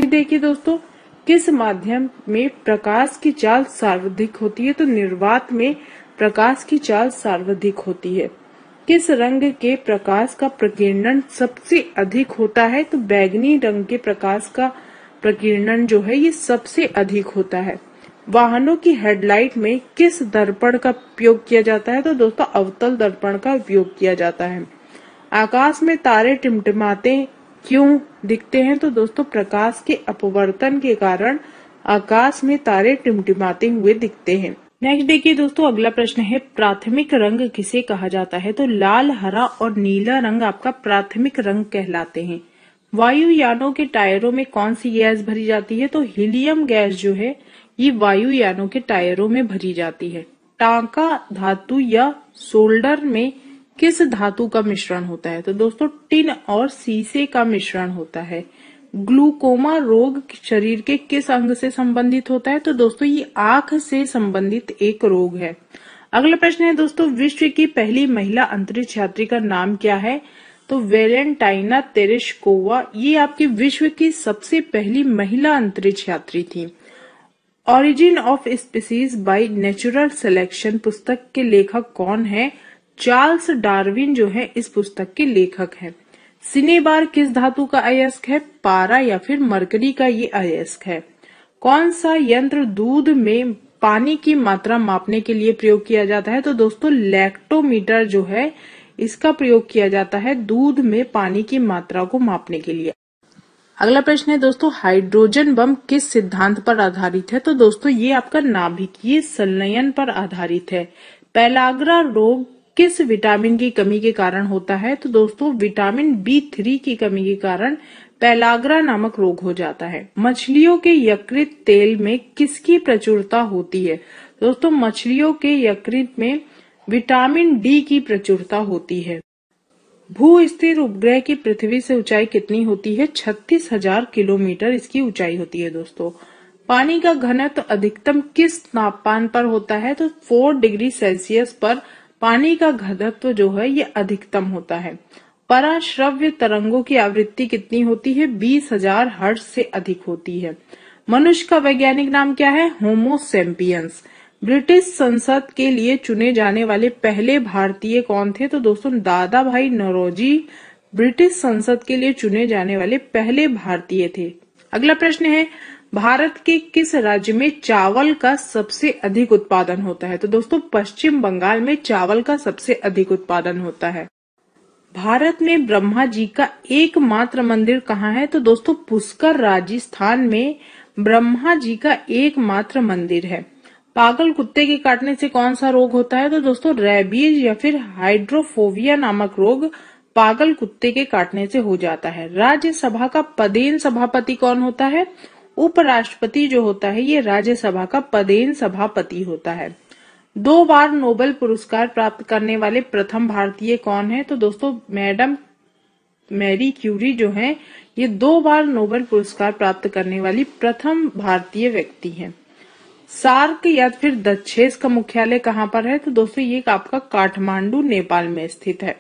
Next देखिए दोस्तों, किस माध्यम में प्रकाश की चाल सर्वाधिक होती है? तो निर्वात में प्रकाश की चाल सर्वाधिक होती है। किस रंग के प्रकाश का प्रकीर्णन सबसे अधिक होता है? तो बैंगनी रंग के प्रकाश का प्रकीर्णन जो है ये सबसे अधिक होता है। वाहनों की हेडलाइट में किस दर्पण का उपयोग किया जाता है? तो दोस्तों अवतल दर्पण का उपयोग किया जाता है। आकाश में तारे टिमटिमाते क्यों दिखते हैं? तो दोस्तों प्रकाश के अपवर्तन के कारण आकाश में तारे टिमटिमाते हुए दिखते हैं। नेक्स्ट देखिए दोस्तों, अगला प्रश्न है प्राथमिक रंग किसे कहा जाता है? तो लाल, हरा और नीला रंग आपका प्राथमिक रंग कहलाते हैं। वायुयानों के टायरों में कौन सी गैस भरी जाती है? तो हीलियम गैस जो है ये वायुयानों के टायरों में भरी जाती है। टांका धातु या सोल्डर में किस धातु का मिश्रण होता है? तो दोस्तों टिन और सीसे का मिश्रण होता है। ग्लूकोमा रोग शरीर के किस अंग से संबंधित होता है? तो दोस्तों ये आंख से संबंधित एक रोग है। अगला प्रश्न है दोस्तों, विश्व की पहली महिला अंतरिक्ष यात्री का नाम क्या है? तो वेलेंटाइना तेरेश्कोवा ये आपकी विश्व की सबसे पहली महिला अंतरिक्ष यात्री थी। Origin of species by natural selection पुस्तक के लेखक कौन है? चार्ल्स डार्विन जो है इस पुस्तक के लेखक हैं। सिनेबार किस धातु का अयस्क है? पारा या फिर मरकरी का ये अयस्क है। कौन सा यंत्र दूध में पानी की मात्रा मापने के लिए प्रयोग किया जाता है? तो दोस्तों लैक्टोमीटर जो है इसका प्रयोग किया जाता है दूध में पानी की मात्रा को मापने के लिए। अगला प्रश्न है दोस्तों, हाइड्रोजन बम किस सिद्धांत पर आधारित है? तो दोस्तों ये आपका नाभिकीय संलयन पर आधारित है। पेलाग्रा रोग किस विटामिन की कमी के कारण होता है? तो दोस्तों विटामिन B3 की कमी के कारण पेलाग्रा नामक रोग हो जाता है। मछलियों के यकृत तेल में किसकी प्रचुरता होती है? दोस्तों मछलियों के यकृत में विटामिन D की प्रचुरता होती है। भू स्थिर उपग्रह की पृथ्वी से ऊंचाई कितनी होती है? 36,000 किलोमीटर इसकी ऊंचाई होती है दोस्तों। पानी का घनत्व अधिकतम किस तापमान पर होता है? तो 4 डिग्री सेल्सियस पर पानी का घनत्व जो है ये अधिकतम होता है। पराश्रव्य तरंगों की आवृत्ति कितनी होती है? 20,000 हर्ट्ज से अधिक होती है। मनुष्य का वैज्ञानिक नाम क्या है? होमो सेपियंस। ब्रिटिश संसद के लिए चुने जाने वाले पहले भारतीय कौन थे? तो दोस्तों दादा भाई नौरोजी ब्रिटिश संसद के लिए चुने जाने वाले पहले भारतीय थे। अगला प्रश्न है, भारत के किस राज्य में चावल का सबसे अधिक उत्पादन होता है? तो दोस्तों पश्चिम बंगाल में चावल का सबसे अधिक उत्पादन होता है। भारत में ब्रह्मा जी का एकमात्र मंदिर कहाँ है? तो दोस्तों पुष्कर राजस्थान में ब्रह्मा जी का एकमात्र मंदिर है। पागल कुत्ते के काटने से कौन सा रोग होता है? तो दोस्तों रेबीज या फिर हाइड्रोफोबिया नामक रोग पागल कुत्ते के काटने से हो जाता है। राज्यसभा का पदेन सभापति कौन होता है? उपराष्ट्रपति जो होता है ये राज्यसभा का पदेन सभापति होता है। 2 बार नोबेल पुरस्कार प्राप्त करने वाले प्रथम भारतीय कौन है? तो दोस्तों मैडम मैरी क्यूरी जो है ये 2 बार नोबेल पुरस्कार प्राप्त करने वाली प्रथम भारतीय व्यक्ति हैं। सार्क या फिर दक्षेस का मुख्यालय कहाँ पर है? तो दोस्तों ये आपका काठमांडू नेपाल में स्थित है।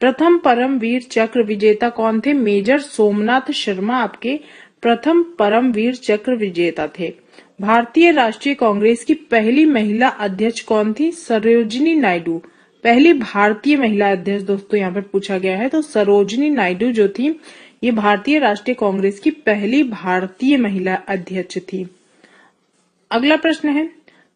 प्रथम परमवीर चक्र विजेता कौन थे? मेजर सोमनाथ शर्मा आपके प्रथम परमवीर चक्र विजेता थे। भारतीय राष्ट्रीय कांग्रेस की पहली महिला अध्यक्ष कौन थी? सरोजिनी नायडू। पहली भारतीय महिला अध्यक्ष दोस्तों यहाँ पर पूछा गया है, तो सरोजिनी नायडू जो थी ये भारतीय राष्ट्रीय कांग्रेस की पहली भारतीय महिला अध्यक्ष थी। अगला प्रश्न है,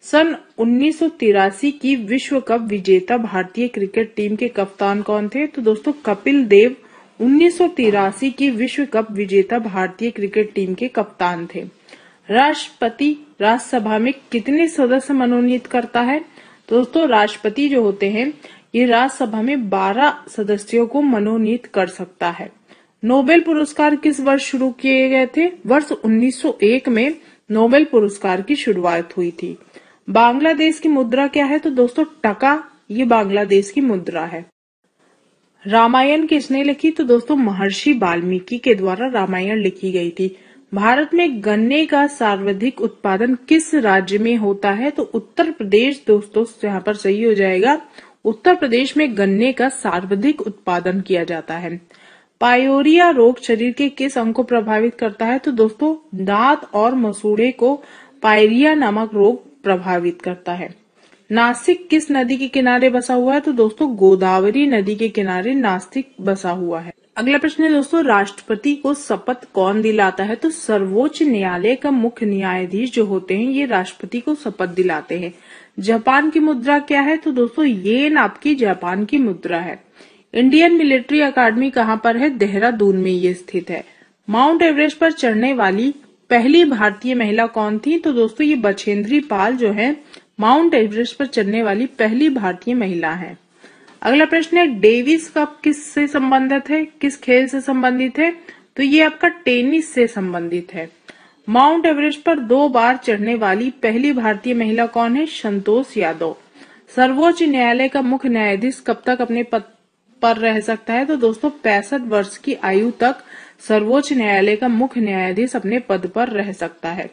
सन 1983 की विश्व कप विजेता भारतीय क्रिकेट टीम के कप्तान कौन थे? तो दोस्तों कपिल देव 1983 की विश्व कप विजेता भारतीय क्रिकेट टीम के कप्तान थे। राष्ट्रपति राज्यसभा में कितने सदस्य मनोनीत करता है? दोस्तों राष्ट्रपति जो होते हैं ये राज्यसभा में 12 सदस्यों को मनोनीत कर सकता है। नोबेल पुरस्कार किस वर्ष शुरू किए गए थे? वर्ष 1901 में नोबेल पुरस्कार की शुरुआत हुई थी। बांग्लादेश की मुद्रा क्या है? तो दोस्तों टका ये बांग्लादेश की मुद्रा है। रामायण किसने लिखी? तो दोस्तों महर्षि वाल्मीकि के द्वारा रामायण लिखी गई थी। भारत में गन्ने का सर्वाधिक उत्पादन किस राज्य में होता है? तो उत्तर प्रदेश दोस्तों यहाँ पर सही हो जाएगा। उत्तर प्रदेश में गन्ने का सर्वाधिक उत्पादन किया जाता है। पायोरिया रोग शरीर के किस अंग को प्रभावित करता है? तो दोस्तों दांत और मसूड़े को पायरिया नामक रोग प्रभावित करता है। नासिक किस नदी के किनारे बसा हुआ है? तो दोस्तों गोदावरी नदी के किनारे नासिक बसा हुआ है। अगला प्रश्न है दोस्तों, राष्ट्रपति को शपथ कौन दिलाता है? तो सर्वोच्च न्यायालय का मुख्य न्यायाधीश जो होते हैं ये राष्ट्रपति को शपथ दिलाते हैं। जापान की मुद्रा क्या है? तो दोस्तों येन आपकी जापान की मुद्रा है। इंडियन मिलिट्री अकादमी कहाँ पर है? देहरादून में ये स्थित है। माउंट एवरेस्ट पर चढ़ने वाली पहली भारतीय महिला कौन थी? तो दोस्तों ये बछेंद्री पाल जो है माउंट एवरेस्ट पर चढ़ने वाली पहली भारतीय महिला है। अगला प्रश्न है, डेविस कप किससे संबंधित है? किस खेल से संबंधित है? तो ये आपका टेनिस से संबंधित है। माउंट एवरेस्ट पर 2 बार चढ़ने वाली पहली भारतीय महिला कौन है? संतोष यादव। सर्वोच्च न्यायालय का मुख्य न्यायाधीश कब तक अपने पद पर रह सकता है? तो दोस्तों 65 वर्ष की आयु तक सर्वोच्च न्यायालय का मुख्य न्यायाधीश अपने पद पर रह सकता है।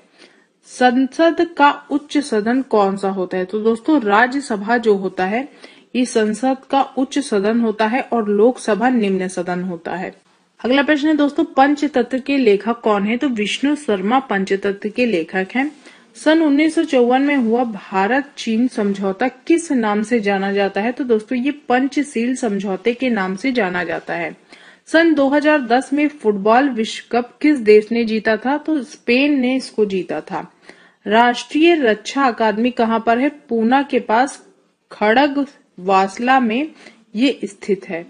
संसद का उच्च सदन कौन सा होता है? तो दोस्तों राज्यसभा जो होता है ये संसद का उच्च सदन होता है और लोकसभा निम्न सदन होता है। अगला प्रश्न है दोस्तों, पंचतत्व के लेखक कौन है? तो विष्णु शर्मा पंचतत्व के लेखक हैं। सन 1954 में हुआ भारत चीन समझौता किस नाम से जाना जाता है? तो दोस्तों ये पंचशील समझौते के नाम से जाना जाता है। सन 2010 में फुटबॉल विश्व कप किस देश ने जीता था? तो स्पेन ने इसको जीता था। राष्ट्रीय रक्षा अकादमी कहाँ पर है? पूना के पास खड़ग वासला में ये स्थित है।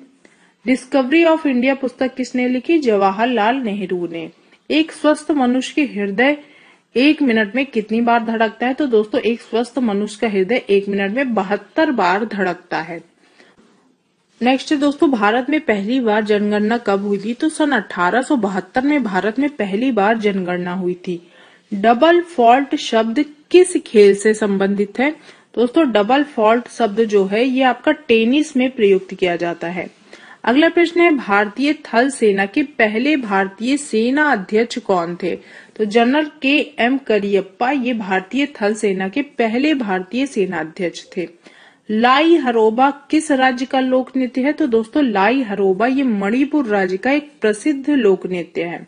डिस्कवरी ऑफ इंडिया पुस्तक किसने लिखी? जवाहरलाल नेहरू ने। एक स्वस्थ मनुष्य के हृदय 1 मिनट में कितनी बार धड़कता है? तो दोस्तों एक स्वस्थ मनुष्य का हृदय 1 मिनट में 72 बार धड़कता है। नेक्स्ट है दोस्तों, भारत में पहली बार जनगणना कब हुई थी? तो सन 1872 में भारत में पहली बार जनगणना हुई थी। डबल फॉल्ट शब्द किस खेल से संबंधित है? दोस्तों डबल फॉल्ट शब्द जो है ये आपका टेनिस में प्रयुक्त किया जाता है। अगला प्रश्न है, भारतीय थल सेना के पहले भारतीय सेना अध्यक्ष कौन थे? तो जनरल KM करियप्पा ये भारतीय थल सेना के पहले भारतीय सेना अध्यक्ष थे। लाई हरोबा किस राज्य का लोक नृत्य है? तो दोस्तों लाई हरोबा ये मणिपुर राज्य का एक प्रसिद्ध लोक नृत्य है।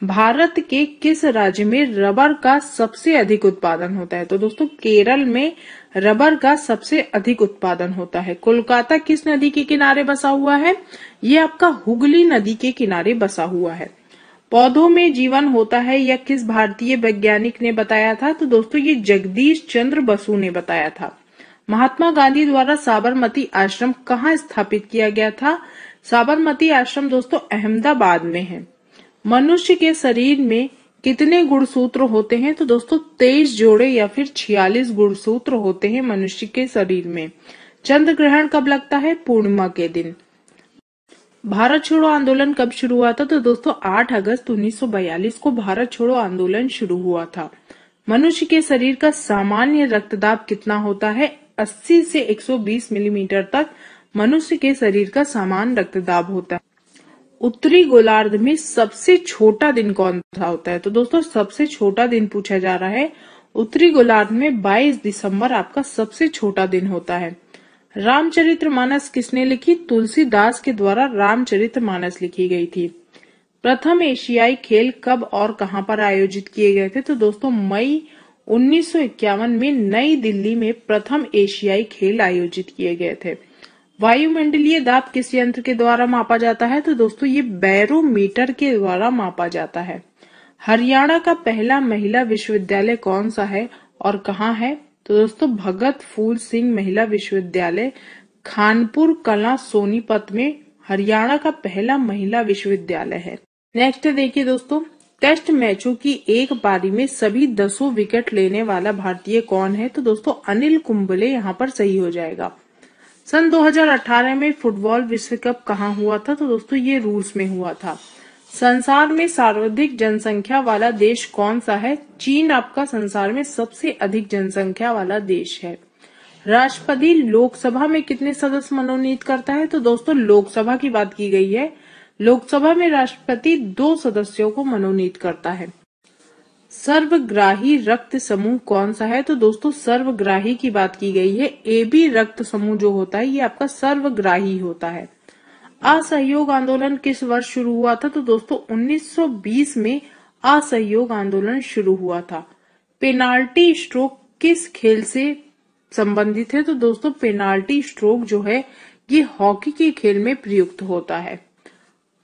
भारत के किस राज्य में रबर का सबसे अधिक उत्पादन होता है? तो दोस्तों केरल में रबर का सबसे अधिक उत्पादन होता है। कोलकाता किस नदी के किनारे बसा हुआ है? ये आपका हुगली नदी के किनारे बसा हुआ है। पौधों में जीवन होता है यह किस भारतीय वैज्ञानिक ने बताया था? तो दोस्तों ये जगदीश चंद्र बसु ने बताया था। महात्मा गांधी द्वारा साबरमती आश्रम कहाँ स्थापित किया गया था? साबरमती आश्रम दोस्तों अहमदाबाद में है। मनुष्य के शरीर में कितने गुणसूत्र होते हैं? तो दोस्तों 23 जोड़े या फिर 46 गुणसूत्र होते हैं मनुष्य के शरीर में। चंद्र ग्रहण कब लगता है? पूर्णिमा के दिन। भारत छोड़ो आंदोलन कब शुरू हुआ था? तो दोस्तों 8 अगस्त 1942 को भारत छोड़ो आंदोलन शुरू हुआ था। मनुष्य के शरीर का सामान्य रक्तदाब कितना होता है? 80 से 120 मिलीमीटर तक मनुष्य के शरीर का सामान्य रक्तदाब होता है। उत्तरी गोलार्ध में सबसे छोटा दिन कौन सा होता है? तो दोस्तों सबसे छोटा दिन पूछा जा रहा है। उत्तरी गोलार्ध में 22 दिसंबर आपका सबसे छोटा दिन होता है। रामचरितमानस किसने लिखी? तुलसीदास के द्वारा रामचरितमानस लिखी गई थी। प्रथम एशियाई खेल कब और कहां पर आयोजित किए गए थे? तो दोस्तों मई 1951 में नई दिल्ली में प्रथम एशियाई खेल आयोजित किए गए थे। वायुमंडलीय दाब किस यंत्र के द्वारा मापा जाता है? तो दोस्तों ये बैरोमीटर के द्वारा मापा जाता है। हरियाणा का पहला महिला विश्वविद्यालय कौन सा है और कहाँ है? तो दोस्तों भगत फूल सिंह महिला विश्वविद्यालय खानपुर कला सोनीपत में हरियाणा का पहला महिला विश्वविद्यालय है। नेक्स्ट देखिए दोस्तों, टेस्ट मैचों की एक पारी में सभी 10 विकेट लेने वाला भारतीय कौन है? तो दोस्तों अनिल कुंबले यहाँ पर सही हो जाएगा। सन 2018 में फुटबॉल विश्व कप कहाँ हुआ था? तो दोस्तों ये रूस में हुआ था। संसार में सर्वाधिक जनसंख्या वाला देश कौन सा है? चीन आपका संसार में सबसे अधिक जनसंख्या वाला देश है। राष्ट्रपति लोकसभा में कितने सदस्य मनोनीत करता है? तो दोस्तों लोकसभा की बात की गई है। लोकसभा में राष्ट्रपति 2 सदस्यों को मनोनीत करता है। सर्वग्राही रक्त समूह कौन सा है? तो दोस्तों सर्वग्राही की बात की गई है। AB रक्त समूह जो होता है ये आपका सर्वग्राही होता है। असहयोग आंदोलन किस वर्ष शुरू हुआ था? तो दोस्तों 1920 में असहयोग आंदोलन शुरू हुआ था। पेनाल्टी स्ट्रोक किस खेल से संबंधित है? तो दोस्तों पेनाल्टी स्ट्रोक जो है ये हॉकी के खेल में प्रयुक्त होता है।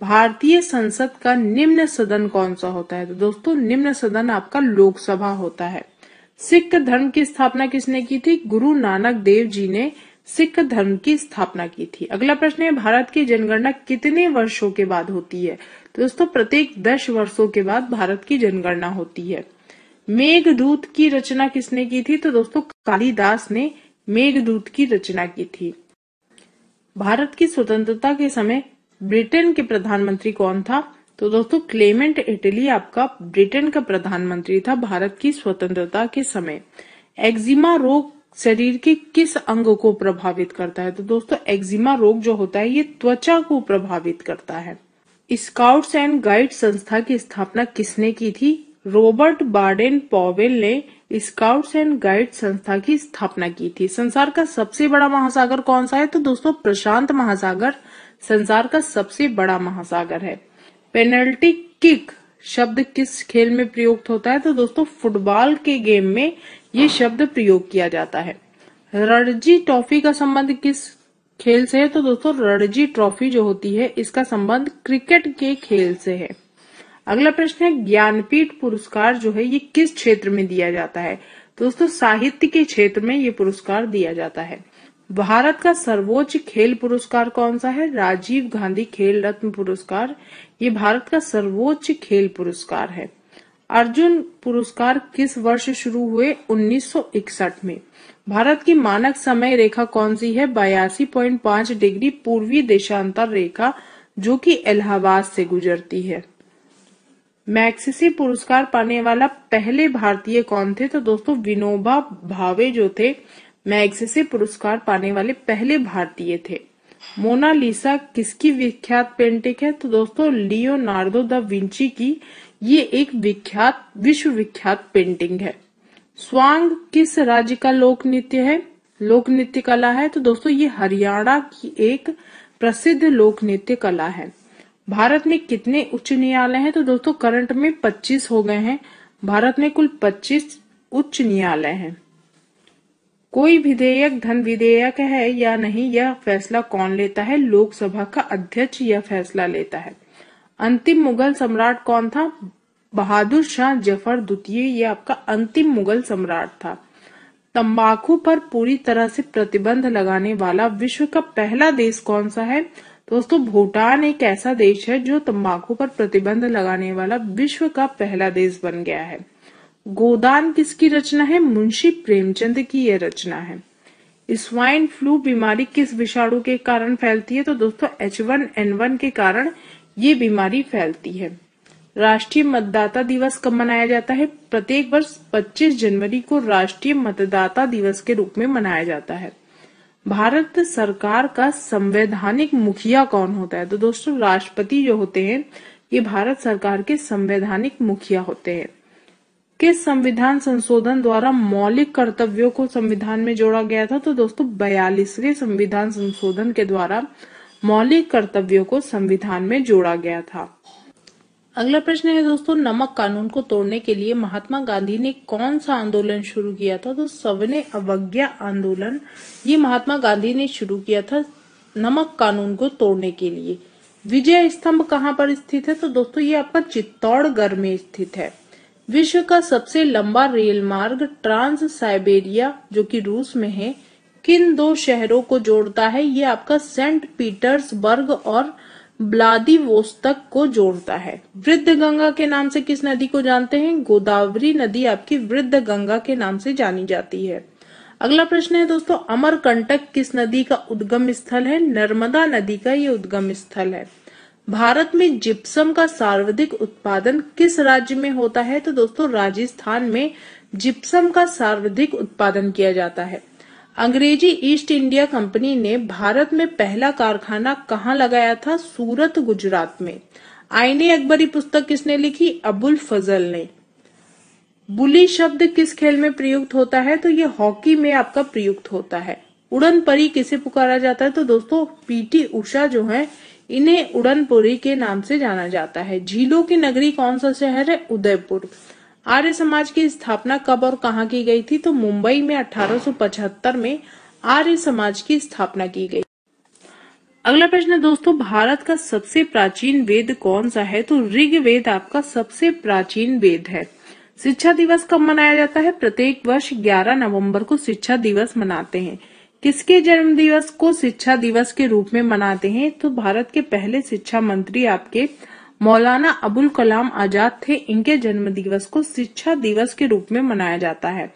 भारतीय संसद का निम्न सदन कौन सा होता है? तो दोस्तों निम्न सदन आपका लोकसभा होता है। सिख धर्म की स्थापना किसने की थी? गुरु नानक देव जी ने सिख धर्म की स्थापना की थी। अगला प्रश्न है, भारत की जनगणना कितने वर्षों के बाद होती है? तो दोस्तों प्रत्येक 10 वर्षों के बाद भारत की जनगणना होती है। मेघदूत की रचना किसने की थी? तो दोस्तों कालिदास ने मेघदूत की रचना की थी। भारत की स्वतंत्रता के समय ब्रिटेन के प्रधानमंत्री कौन था? तो दोस्तों क्लेमेंट इटली आपका ब्रिटेन का प्रधानमंत्री था भारत की स्वतंत्रता के समय। एक्जिमा रोग शरीर के किस अंग को प्रभावित करता है? तो दोस्तों एक्जिमा रोग जो होता है ये त्वचा को प्रभावित करता है। स्काउट्स एंड गाइड संस्था की स्थापना किसने की थी? रॉबर्ट बाडेन पॉवेल ने स्काउट्स एंड गाइड संस्था की स्थापना की थी। संसार का सबसे बड़ा महासागर कौन सा है? तो दोस्तों प्रशांत महासागर संसार का सबसे बड़ा महासागर है। पेनल्टी किक शब्द किस खेल में प्रयुक्त होता है? तो दोस्तों फुटबॉल के गेम में ये शब्द प्रयोग किया जाता है। रणजी ट्रॉफी का संबंध किस खेल से है? तो दोस्तों रणजी ट्रॉफी जो होती है इसका संबंध क्रिकेट के खेल से है। अगला प्रश्न है, ज्ञानपीठ पुरस्कार जो है ये किस क्षेत्र में दिया जाता है? दोस्तों साहित्य के क्षेत्र में ये पुरस्कार दिया जाता है। भारत का सर्वोच्च खेल पुरस्कार कौन सा है? राजीव गांधी खेल रत्न पुरस्कार ये भारत का सर्वोच्च खेल पुरस्कार है। अर्जुन पुरस्कार किस वर्ष शुरू हुए? 1961 में। भारत की मानक समय रेखा कौन सी है? 82.5 डिग्री पूर्वी देशांतर रेखा जो कि इलाहाबाद से गुजरती है। मैग्सेसे पुरस्कार पाने वाला पहले भारतीय कौन थे? तो दोस्तों विनोबा भावे जो थे मैग्सेसे पुरस्कार पाने वाले पहले भारतीय थे। मोनालिसा किसकी विख्यात पेंटिंग है? तो दोस्तों लियोनार्डो दा विंची की ये एक विश्व विख्यात पेंटिंग है। स्वांग किस राज्य का लोक नृत्य है? लोक नृत्य कला है। तो दोस्तों ये हरियाणा की एक प्रसिद्ध लोक नृत्य कला है। भारत में कितने उच्च न्यायालय हैं? तो दोस्तों करंट में 25 हो गए हैं। भारत में कुल 25 उच्च न्यायालय हैं। कोई विधेयक धन विधेयक है या नहीं, यह फैसला कौन लेता है? लोकसभा का अध्यक्ष यह फैसला लेता है। अंतिम मुगल सम्राट कौन था? बहादुर शाह जफर द्वितीय ये आपका अंतिम मुगल सम्राट था। तंबाकू पर पूरी तरह से प्रतिबंध लगाने वाला विश्व का पहला देश कौन सा है? दोस्तों भूटान एक ऐसा देश है जो तंबाकू पर प्रतिबंध लगाने वाला विश्व का पहला देश बन गया है। गोदान किसकी रचना है? मुंशी प्रेमचंद की यह रचना है। स्वाइन फ्लू बीमारी किस विषाणु के कारण फैलती है? तो दोस्तों H1N1 के कारण ये बीमारी फैलती है। राष्ट्रीय मतदाता दिवस कब मनाया जाता है? प्रत्येक वर्ष 25 जनवरी को राष्ट्रीय मतदाता दिवस के रूप में मनाया जाता है। भारत सरकार का संवैधानिक मुखिया कौन होता है? तो दोस्तों राष्ट्रपति जो होते हैं ये भारत सरकार के संवैधानिक मुखिया होते हैं। किस संविधान संशोधन द्वारा मौलिक कर्तव्यों को संविधान में जोड़ा गया था? तो दोस्तों 42वें संविधान संशोधन के द्वारा मौलिक कर्तव्यों को संविधान में जोड़ा गया था। अगला प्रश्न है दोस्तों, नमक कानून को तोड़ने के लिए महात्मा गांधी ने कौन सा आंदोलन शुरू किया था? तो सविनय अवज्ञा आंदोलन ये महात्मा गांधी ने शुरू किया था नमक कानून को तोड़ने के लिए। विजय स्तंभ कहाँ पर स्थित है? तो दोस्तों ये आपका चित्तौड़गढ़ में स्थित है। विश्व का सबसे लंबा रेल मार्ग ट्रांस साइबेरिया जो कि रूस में है किन दो शहरों को जोड़ता है? ये आपका सेंट पीटर्सबर्ग और व्लादिवोस्तोक को जोड़ता है। वृद्ध गंगा के नाम से किस नदी को जानते हैं? गोदावरी नदी आपकी वृद्ध गंगा के नाम से जानी जाती है। अगला प्रश्न है दोस्तों, अमरकंटक किस नदी का उद्गम स्थल है? नर्मदा नदी का ये उद्गम स्थल है। भारत में जिप्सम का सर्वाधिक उत्पादन किस राज्य में होता है? तो दोस्तों राजस्थान में जिप्सम का सर्वाधिक उत्पादन किया जाता है। अंग्रेजी ईस्ट इंडिया कंपनी ने भारत में पहला कारखाना कहाँ लगाया था? सूरत गुजरात में। आईने अकबरी पुस्तक किसने लिखी? अबुल फजल ने। बुली शब्द किस खेल में प्रयुक्त होता है? तो ये हॉकी में आपका प्रयुक्त होता है। उड़न परी किसे पुकारा जाता है? तो दोस्तों पीटी उषा जो है इन्हें उड़नपुरी के नाम से जाना जाता है। झीलों की नगरी कौन सा शहर है? उदयपुर। आर्य समाज की स्थापना कब और कहाँ की गई थी? तो मुंबई में 1875 में आर्य समाज की स्थापना की गई। अगला प्रश्न है दोस्तों, भारत का सबसे प्राचीन वेद कौन सा है? तो ऋग्वेद आपका सबसे प्राचीन वेद है। शिक्षा दिवस कब मनाया जाता है? प्रत्येक वर्ष 11 नवंबर को शिक्षा दिवस मनाते हैं। किसके जन्म दिवस को शिक्षा दिवस के रूप में मनाते हैं? तो भारत के पहले शिक्षा मंत्री आपके मौलाना अबुल कलाम आजाद थे। इनके जन्म दिवस को शिक्षा दिवस के रूप में मनाया जाता है।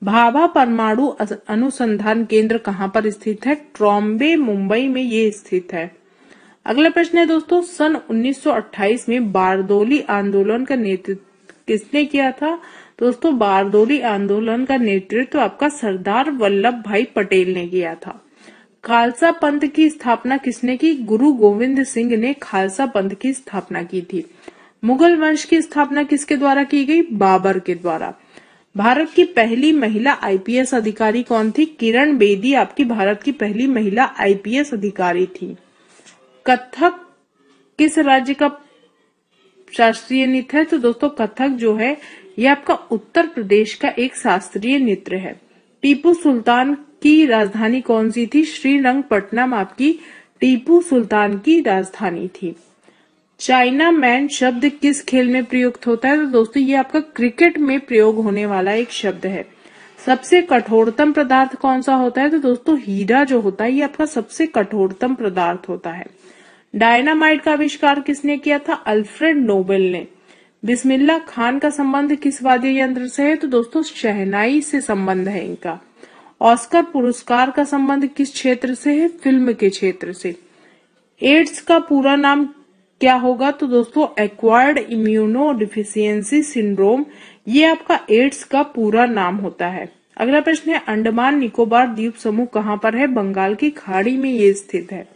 भाभा परमाणु अनुसंधान केंद्र कहाँ पर स्थित है? ट्रॉम्बे, मुंबई में ये स्थित है। अगला प्रश्न है दोस्तों, सन 1928 में बारदोली आंदोलन का नेतृत्व किसने किया था? दोस्तों, बारदोली आंदोलन का नेतृत्व आपका सरदार वल्लभ भाई पटेल ने किया था। खालसा पंथ की स्थापना किसने की? गुरु गोविंद सिंह ने खालसा पंथ की स्थापना की थी। मुगल वंश की स्थापना किसके द्वारा की गई? बाबर के द्वारा। भारत की पहली महिला आईपीएस अधिकारी कौन थी? किरण बेदी आपकी भारत की पहली महिला आईपीएस अधिकारी थी। कथक किस राज्य का शास्त्रीय नृत्य है? तो दोस्तों, कथक जो है ये आपका उत्तर प्रदेश का एक शास्त्रीय नृत्य है। टीपू सुल्तान की राजधानी कौन सी थी? श्रीरंगपट्टनम आपकी टीपू सुल्तान की राजधानी थी। चाइना मैन शब्द किस खेल में प्रयुक्त होता है? तो दोस्तों, ये आपका क्रिकेट में प्रयोग होने वाला एक शब्द है। सबसे कठोरतम पदार्थ कौन सा होता है? तो दोस्तों, हीरा जो होता है ये आपका सबसे कठोरतम पदार्थ होता है। डायनामाइट का आविष्कार किसने किया था? अल्फ्रेड नोबेल ने। बिस्मिल्लाह खान का संबंध किस वाद्य यंत्र से है? तो दोस्तों, शहनाई से संबंध है इनका। ऑस्कर पुरस्कार का संबंध किस क्षेत्र से है? फिल्म के क्षेत्र से। एड्स का पूरा नाम क्या होगा? तो दोस्तों, एक्वायर्ड इम्यूनो डिफिशियंसी सिंड्रोम, ये आपका एड्स का पूरा नाम होता है। अगला प्रश्न है, अंडमान निकोबार द्वीप समूह कहाँ पर है? बंगाल की खाड़ी में ये स्थित है।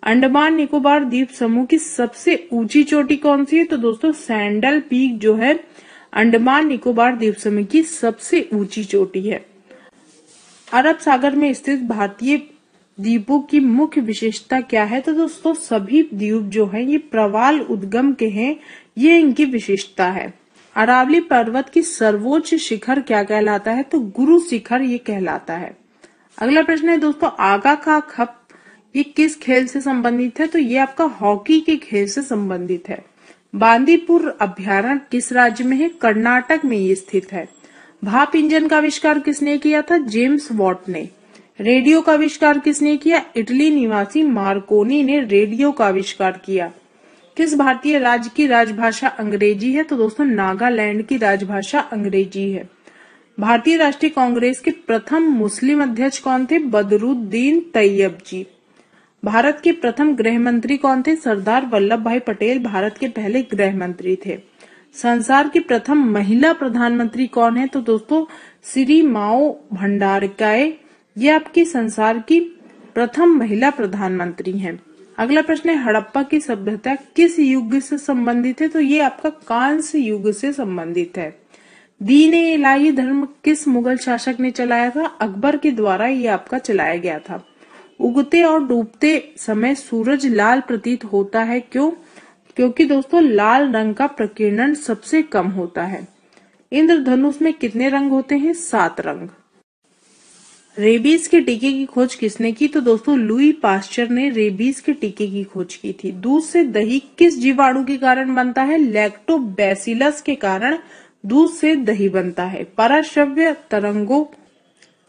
अंडमान निकोबार द्वीप समूह की सबसे ऊंची चोटी कौन सी है? तो दोस्तों, सैंडल पीक जो है अंडमान निकोबार द्वीप समूह की सबसे ऊंची चोटी है। अरब सागर में स्थित भारतीय द्वीपों की मुख्य विशेषता क्या है? तो दोस्तों, सभी द्वीप जो है ये प्रवाल उद्गम के हैं, ये इनकी विशेषता है। अरावली पर्वत की सर्वोच्च शिखर क्या कहलाता है? तो गुरु शिखर ये कहलाता है। अगला प्रश्न है दोस्तों, आगा का खप ये किस खेल से संबंधित है? तो ये आपका हॉकी के खेल से संबंधित है। बांदीपुर अभ्यारण्य किस राज्य में है? कर्नाटक में ये स्थित है। भाप इंजन का आविष्कार किसने किया था? जेम्स वॉट ने। रेडियो का आविष्कार किसने किया? इटली निवासी मार्कोनी ने रेडियो का आविष्कार किया। किस भारतीय राज्य की राजभाषा अंग्रेजी है? तो दोस्तों, नागालैंड की राजभाषा अंग्रेजी है। भारतीय राष्ट्रीय कांग्रेस के प्रथम मुस्लिम अध्यक्ष कौन थे? बदरुद्दीन तैयब जी। भारत के प्रथम गृह मंत्री कौन थे? सरदार वल्लभ भाई पटेल भारत के पहले गृह मंत्री थे। संसार की प्रथम महिला प्रधानमंत्री कौन है? तो दोस्तों, श्री माओ भंडारकाय, ये आपकी संसार की प्रथम महिला प्रधानमंत्री हैं। अगला प्रश्न है, हड़प्पा की सभ्यता किस युग से संबंधित है? तो ये आपका कांस्य युग से संबंधित है। दीन-ए इलाही धर्म किस मुगल शासक ने चलाया था? अकबर के द्वारा ये आपका चलाया गया था। उगते और डूबते समय सूरज लाल प्रतीत होता है, क्यों? क्योंकि दोस्तों, लाल रंग का प्रकीर्णन सबसे कम होता है। इंद्रधनुष में कितने रंग होते हैं? 7 रंग। रेबीज के टीके की खोज किसने की? तो दोस्तों, लुई पास्चर ने रेबीज के टीके की खोज की थी। दूध से दही किस जीवाणु के कारण बनता है? लैक्टोबैसिलस के कारण दूध से दही बनता है। पराश्रव्य तरंगों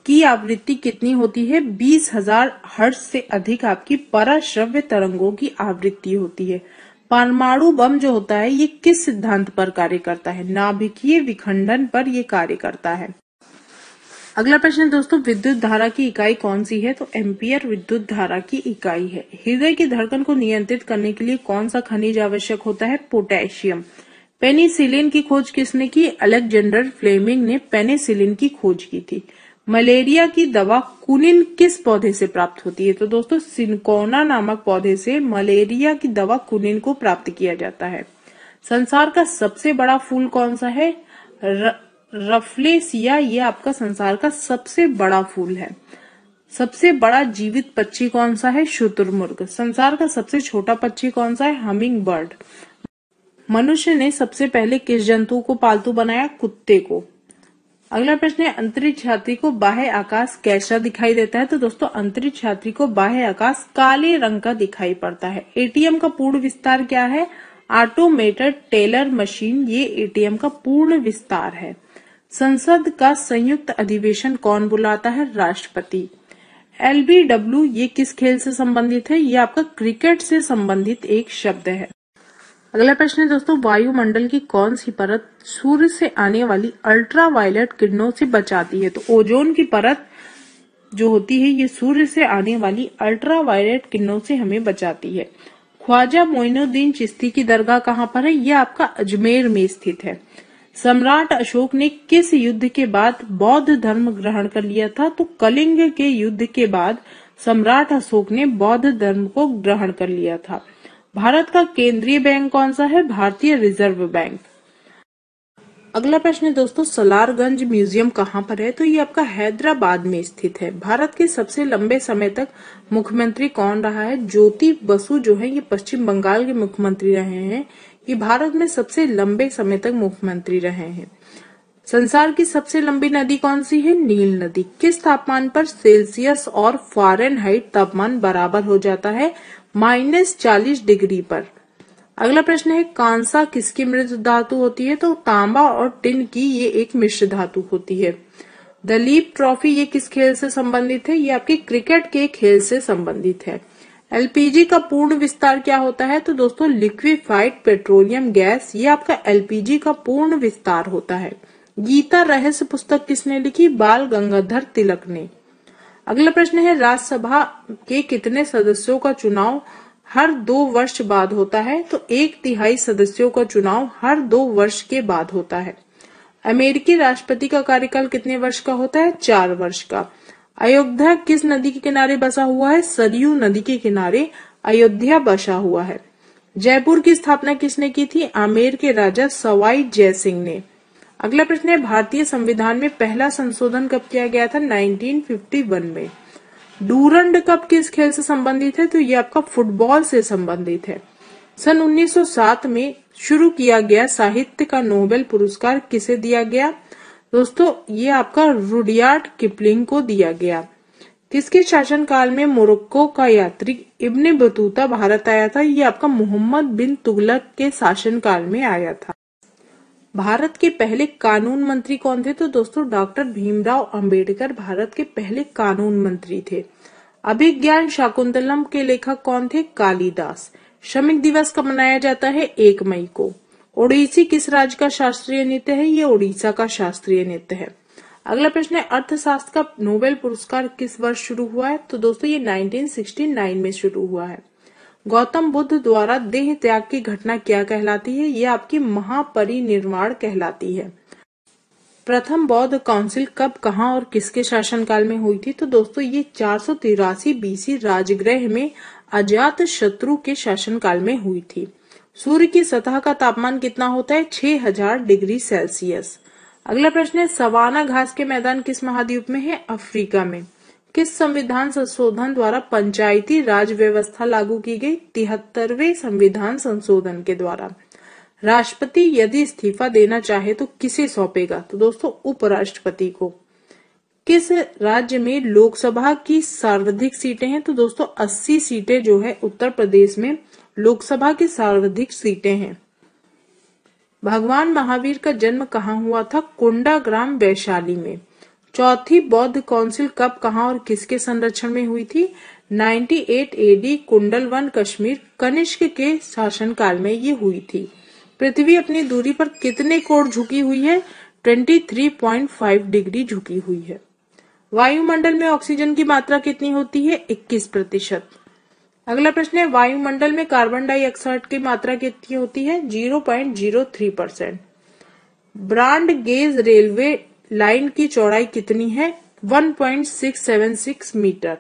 की आवृत्ति कितनी होती है? 20,000 हर्ट्ज से अधिक आपकी पराश्रव्य तरंगों की आवृत्ति होती है। परमाणु बम जो होता है ये किस सिद्धांत पर कार्य करता है? नाभिकीय विखंडन पर ये कार्य करता है। अगला प्रश्न है दोस्तों, विद्युत धारा की इकाई कौन सी है? तो एम्पियर विद्युत धारा की इकाई है। हृदय की धड़कन को नियंत्रित करने के लिए कौन सा खनिज आवश्यक होता है? पोटेशियम। पेनिसिलिन की खोज किसने की? अलेक्जेंडर फ्लेमिंग ने पेनिसिलिन की खोज की थी। मलेरिया की दवा कुनिन किस पौधे से प्राप्त होती है? तो दोस्तों, सिनकोना नामक पौधे से मलेरिया की दवा कुनिन को प्राप्त किया जाता है। संसार का सबसे बड़ा फूल कौन सा है? रफलेसिया, ये आपका संसार का सबसे बड़ा फूल है। सबसे बड़ा जीवित पक्षी कौन सा है? शुतुरमुर्ग। संसार का सबसे छोटा पक्षी कौन सा है? Humming bird. मनुष्य ने सबसे पहले किस जंतु को पालतू बनाया? कुत्ते को। अगला प्रश्न है, अंतरिक्ष यात्री को बाह्य आकाश कैसा दिखाई देता है? तो दोस्तों अंतरिक्ष यात्री को बाह्य आकाश काले रंग का दिखाई पड़ता है। एटीएम का पूर्ण विस्तार क्या है? ऑटोमेटेड टेलर मशीन, ये एटीएम का पूर्ण विस्तार है। संसद का संयुक्त अधिवेशन कौन बुलाता है? राष्ट्रपति। LBW ये किस खेल से संबंधित है? ये आपका क्रिकेट से संबंधित एक शब्द है। अगला प्रश्न है दोस्तों, वायुमंडल की कौन सी परत सूर्य से आने वाली अल्ट्रावायलेट किरणों से बचाती है? तो ओजोन की परत जो होती है ये सूर्य से आने वाली अल्ट्रावायलेट किरणों से हमें बचाती है। ख्वाजा मोइनुद्दीन चिश्ती की दरगाह कहाँ पर है? ये आपका अजमेर में स्थित है। सम्राट अशोक ने किस युद्ध के बाद बौद्ध धर्म ग्रहण कर लिया था? तो कलिंग के युद्ध के बाद सम्राट अशोक ने बौद्ध धर्म को ग्रहण कर लिया था। भारत का केंद्रीय बैंक कौन सा है? भारतीय रिजर्व बैंक। अगला प्रश्न है दोस्तों, सलारगंज म्यूजियम कहाँ पर है? तो ये आपका हैदराबाद में स्थित है। भारत के सबसे लंबे समय तक मुख्यमंत्री कौन रहा है? ज्योति बसु जो है ये पश्चिम बंगाल के मुख्यमंत्री रहे हैं। ये भारत में सबसे लंबे समय तक मुख्यमंत्री रहे हैं। संसार की सबसे लंबी नदी कौन सी है? नील नदी। किस तापमान पर सेल्सियस और फ़ारेनहाइट तापमान बराबर हो जाता है? -40 डिग्री पर। अगला प्रश्न है, कांसा किसकी मृत धातु होती है? तो तांबा और टिन की ये एक मिश्र धातु होती है। दलीप ट्रॉफी ये किस खेल से संबंधित है? ये आपके क्रिकेट के खेल से संबंधित है। एलपीजी का पूर्ण विस्तार क्या होता है? तो दोस्तों लिक्विफाइड पेट्रोलियम गैस, ये आपका एलपीजी का पूर्ण विस्तार होता है। गीता रहस्य पुस्तक किसने लिखी? बाल गंगाधर तिलक ने। अगला प्रश्न है, राज्यसभा के कितने सदस्यों का चुनाव हर 2 वर्ष बाद होता है? तो 1/3 सदस्यों का चुनाव हर 2 वर्ष के बाद होता है। अमेरिकी राष्ट्रपति का कार्यकाल कितने वर्ष का होता है? 4 वर्ष का। अयोध्या किस नदी के किनारे बसा हुआ है? सरयू नदी के किनारे अयोध्या बसा हुआ है। जयपुर की स्थापना किसने की थी? आमेर के राजा सवाई जयसिंह ने। अगला प्रश्न है, भारतीय संविधान में पहला संशोधन कब किया गया था? 1951 में। डूरंड कप किस खेल से संबंधित है? तो ये आपका फुटबॉल से संबंधित है। सन 1907 में शुरू किया गया साहित्य का नोबेल पुरस्कार किसे दिया गया? दोस्तों ये आपका रुडयार्ड किपलिंग को दिया गया। किसके शासनकाल में मोरक्को का यात्री इब्ने बतूता भारत आया था? ये आपका मोहम्मद बिन तुगलक के शासनकाल में आया था। भारत के पहले कानून मंत्री कौन थे? तो दोस्तों डॉक्टर भीमराव अंबेडकर भारत के पहले कानून मंत्री थे। अभिज्ञान शाकुंतलम के लेखक कौन थे? कालिदास। श्रमिक दिवस कब मनाया जाता है? 1 मई को। ओडिसी किस राज्य का शास्त्रीय नृत्य है? ये ओडिशा का शास्त्रीय नृत्य है। अगला प्रश्न है, अर्थशास्त्र का नोबेल पुरस्कार किस वर्ष शुरू हुआ है? तो दोस्तों ये 1969 में शुरू हुआ है। गौतम बुद्ध द्वारा देह त्याग की घटना क्या कहलाती है? ये आपकी महापरिनिर्वाण कहलाती है। प्रथम बौद्ध काउंसिल कब, कहाँ और किसके शासनकाल में हुई थी? तो दोस्तों ये 483 बीसी राजगृह में अजात शत्रु के शासनकाल में हुई थी। सूर्य की सतह का तापमान कितना होता है? 6000 डिग्री सेल्सियस। अगला प्रश्न है, सवाना घास के मैदान किस महाद्वीप में है? अफ्रीका में। किस संविधान संशोधन द्वारा पंचायती राज व्यवस्था लागू की गई? 73वें संविधान संशोधन के द्वारा। राष्ट्रपति यदि इस्तीफा देना चाहे तो किसे सौंपेगा? तो दोस्तों उपराष्ट्रपति को। किस राज्य में लोकसभा की सर्वाधिक सीटें हैं? तो दोस्तों 80 सीटें जो है उत्तर प्रदेश में लोकसभा की सर्वाधिक सीटें हैं। भगवान महावीर का जन्म कहाँ हुआ था? कोंडाग्राम वैशाली में। चौथी बौद्ध काउंसिल कब, कहाँ और किसके संरक्षण में हुई थी? 98 AD कुंडलवन कश्मीर कनिष्क के शासनकाल में ये हुई थी। पृथ्वी अपनी दूरी पर कितने कोण झुकी हुई है? 23.5 डिग्री झुकी हुई है। वायुमंडल में ऑक्सीजन की मात्रा कितनी होती है? 21%। अगला प्रश्न है, वायुमंडल में कार्बन डाइऑक्साइड की मात्रा कितनी होती है? 0.03%। ब्रॉड गेज रेलवे लाइन की चौड़ाई कितनी है? 1.676 मीटर।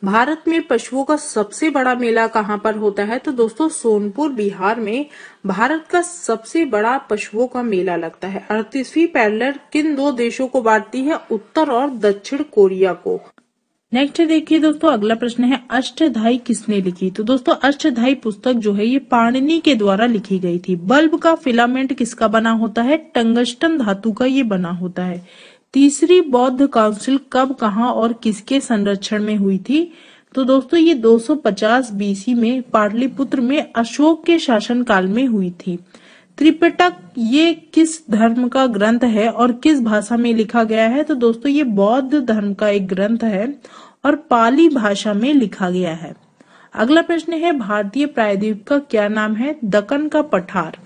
भारत में पशुओं का सबसे बड़ा मेला कहाँ पर होता है? तो दोस्तों सोनपुर बिहार में भारत का सबसे बड़ा पशुओं का मेला लगता है। 38वीं पैरेलल किन दो देशों को बांटती है? उत्तर और दक्षिण कोरिया को। नेक्स्ट देखिए दोस्तों, अगला प्रश्न है अष्टधाई किसने लिखी? तो दोस्तों अष्टधाई पुस्तक जो है ये पाणिनि के द्वारा लिखी गई थी। बल्ब का फिलामेंट किसका बना होता है? टंगस्टन धातु का ये बना होता है। तीसरी बौद्ध काउंसिल कब, कहाँ और किसके संरक्षण में हुई थी? तो दोस्तों ये 250 बीसी में पाटलिपुत्र में अशोक के शासनकाल में हुई थी। त्रिपिटक ये किस धर्म का ग्रंथ है और किस भाषा में लिखा गया है? तो दोस्तों ये बौद्ध धर्म का एक ग्रंथ है और पाली भाषा में लिखा गया है। अगला प्रश्न है भारतीय प्रायद्वीप का क्या नाम है? दक्कन का पठार।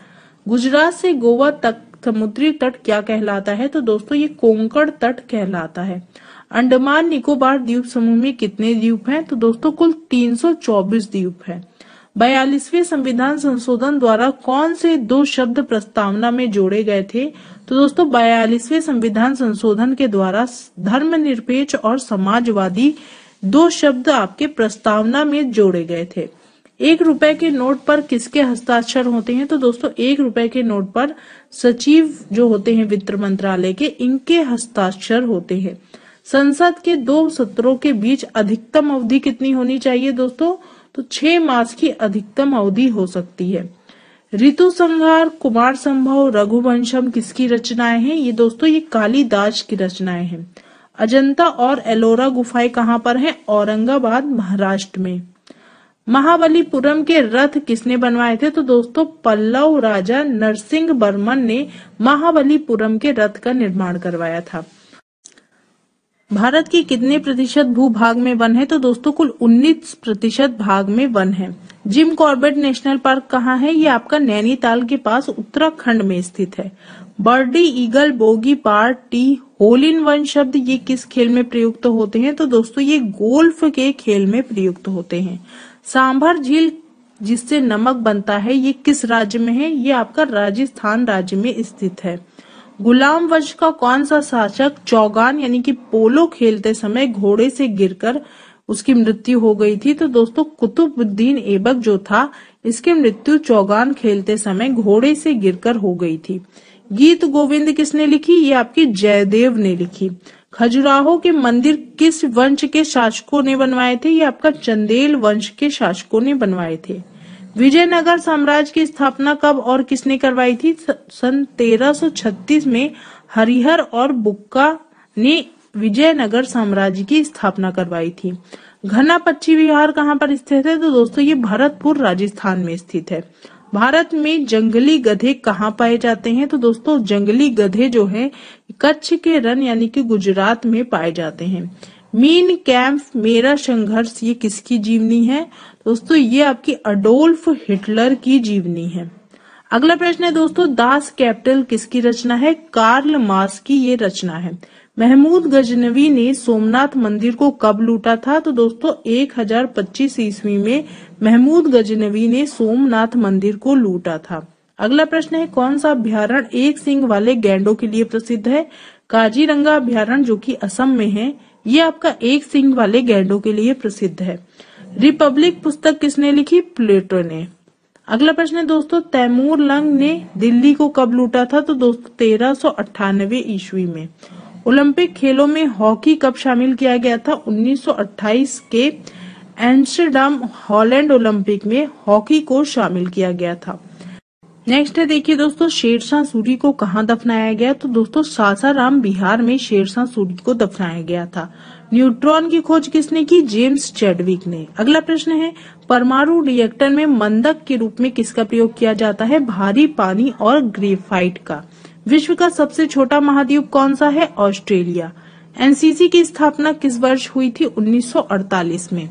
गुजरात से गोवा तक समुद्री तट क्या कहलाता है? तो दोस्तों ये कोंकण तट कहलाता है। अंडमान निकोबार द्वीप समूह में कितने द्वीप हैं? तो दोस्तों कुल 324 द्वीप हैं। 42वें संविधान संशोधन द्वारा कौन से दो शब्द प्रस्तावना में जोड़े गए थे? तो दोस्तों 42वें संविधान संशोधन के द्वारा धर्मनिरपेक्ष और समाजवादी दो शब्द आपके प्रस्तावना में जोड़े गए थे। 1 रुपए के नोट पर किसके हस्ताक्षर होते हैं? तो दोस्तों 1 रुपए के नोट पर सचिव जो होते हैं वित्त मंत्रालय के, इनके हस्ताक्षर होते हैं। संसद के 2 सत्रों के बीच अधिकतम अवधि कितनी होनी चाहिए दोस्तों? तो 6 मास की अधिकतम अवधि हो सकती है। ऋतु संहार, कुमार संभव, रघुवंशम किसकी रचनाएं हैं? ये दोस्तों ये कालिदास की रचनाएं हैं। अजंता और एलोरा गुफाएं कहाँ पर हैं? औरंगाबाद महाराष्ट्र में। महाबलीपुरम के रथ किसने बनवाए थे? तो दोस्तों पल्लव राजा नरसिंह वर्मन ने महाबलीपुरम के रथ का निर्माण करवाया था। भारत की कितने प्रतिशत भूभाग में वन है? तो दोस्तों कुल 19% भाग में वन है। जिम कॉर्बेट नेशनल पार्क कहाँ है? ये आपका नैनीताल के पास उत्तराखंड में स्थित है। Birdie, eagle, bogey, par, tee, hole in one शब्द ये किस खेल में प्रयुक्त होते हैं? तो दोस्तों ये गोल्फ के खेल में प्रयुक्त होते हैं। सांभर झील जिससे नमक बनता है ये किस राज्य में है? ये आपका राजस्थान राज्य में स्थित है। गुलाम वंश का कौन सा शासक चौगान यानी कि पोलो खेलते समय घोड़े से गिरकर उसकी मृत्यु हो गई थी? तो दोस्तों कुतुबुद्दीन ऐबक जो था इसकी मृत्यु चौगान खेलते समय घोड़े से गिरकर हो गई थी। गीत गोविंद किसने लिखी? ये आपकी जयदेव ने लिखी। खजुराहो के मंदिर किस वंश के शासकों ने बनवाए थे? ये आपका चंदेल वंश के शासकों ने बनवाए थे। विजयनगर साम्राज्य की स्थापना कब और किसने करवाई थी? सन 1336 में हरिहर और बुक्का ने विजयनगर साम्राज्य की स्थापना करवाई थी। घना पक्षी विहार कहाँ पर स्थित है? तो दोस्तों ये भरतपुर राजस्थान में स्थित है। भारत में जंगली गधे कहाँ पाए जाते हैं? तो दोस्तों जंगली गधे जो है कच्छ के रण यानी कि गुजरात में पाए जाते हैं। मीन कैंप मेरा संघर्ष ये किसकी जीवनी है? दोस्तों ये आपकी अडोल्फ हिटलर की जीवनी है। अगला प्रश्न है दोस्तों दास कैपिटल किसकी रचना है? कार्ल मार्क्स की ये रचना है। महमूद गजनवी ने सोमनाथ मंदिर को कब लूटा था? तो दोस्तों 1025 ईस्वी में महमूद गजनवी ने सोमनाथ मंदिर को लूटा था। अगला प्रश्न है कौन सा अभ्यारण्य एक सींग वाले गैंडों के लिए प्रसिद्ध है? काजीरंगा अभ्यारण्य जो कि असम में है ये आपका एक सींग वाले गैंडों के लिए प्रसिद्ध है। रिपब्लिक पुस्तक किसने लिखी? प्लेटो ने। अगला प्रश्न है दोस्तों तैमूर लंग ने दिल्ली को कब लूटा था? तो दोस्तों 1398 ईस्वी में। ओलंपिक खेलों में हॉकी कब शामिल किया गया था? 1928 के एम्स्टर्डम हॉलैंड ओलंपिक में हॉकी को शामिल किया गया था। नेक्स्ट है देखिए दोस्तों शेरशाह सूरी को कहाँ दफनाया गया? तो दोस्तों सासाराम बिहार में शेरशाह सूरी को दफनाया गया था। न्यूट्रॉन की खोज किसने की? जेम्स चैडविक ने। अगला प्रश्न है परमाणु रिएक्टर में मंदक के रूप में किसका प्रयोग किया जाता है? भारी पानी और ग्रेफाइट का। विश्व का सबसे छोटा महाद्वीप कौन सा है? ऑस्ट्रेलिया। एनसीसी की स्थापना किस वर्ष हुई थी? 1948 में।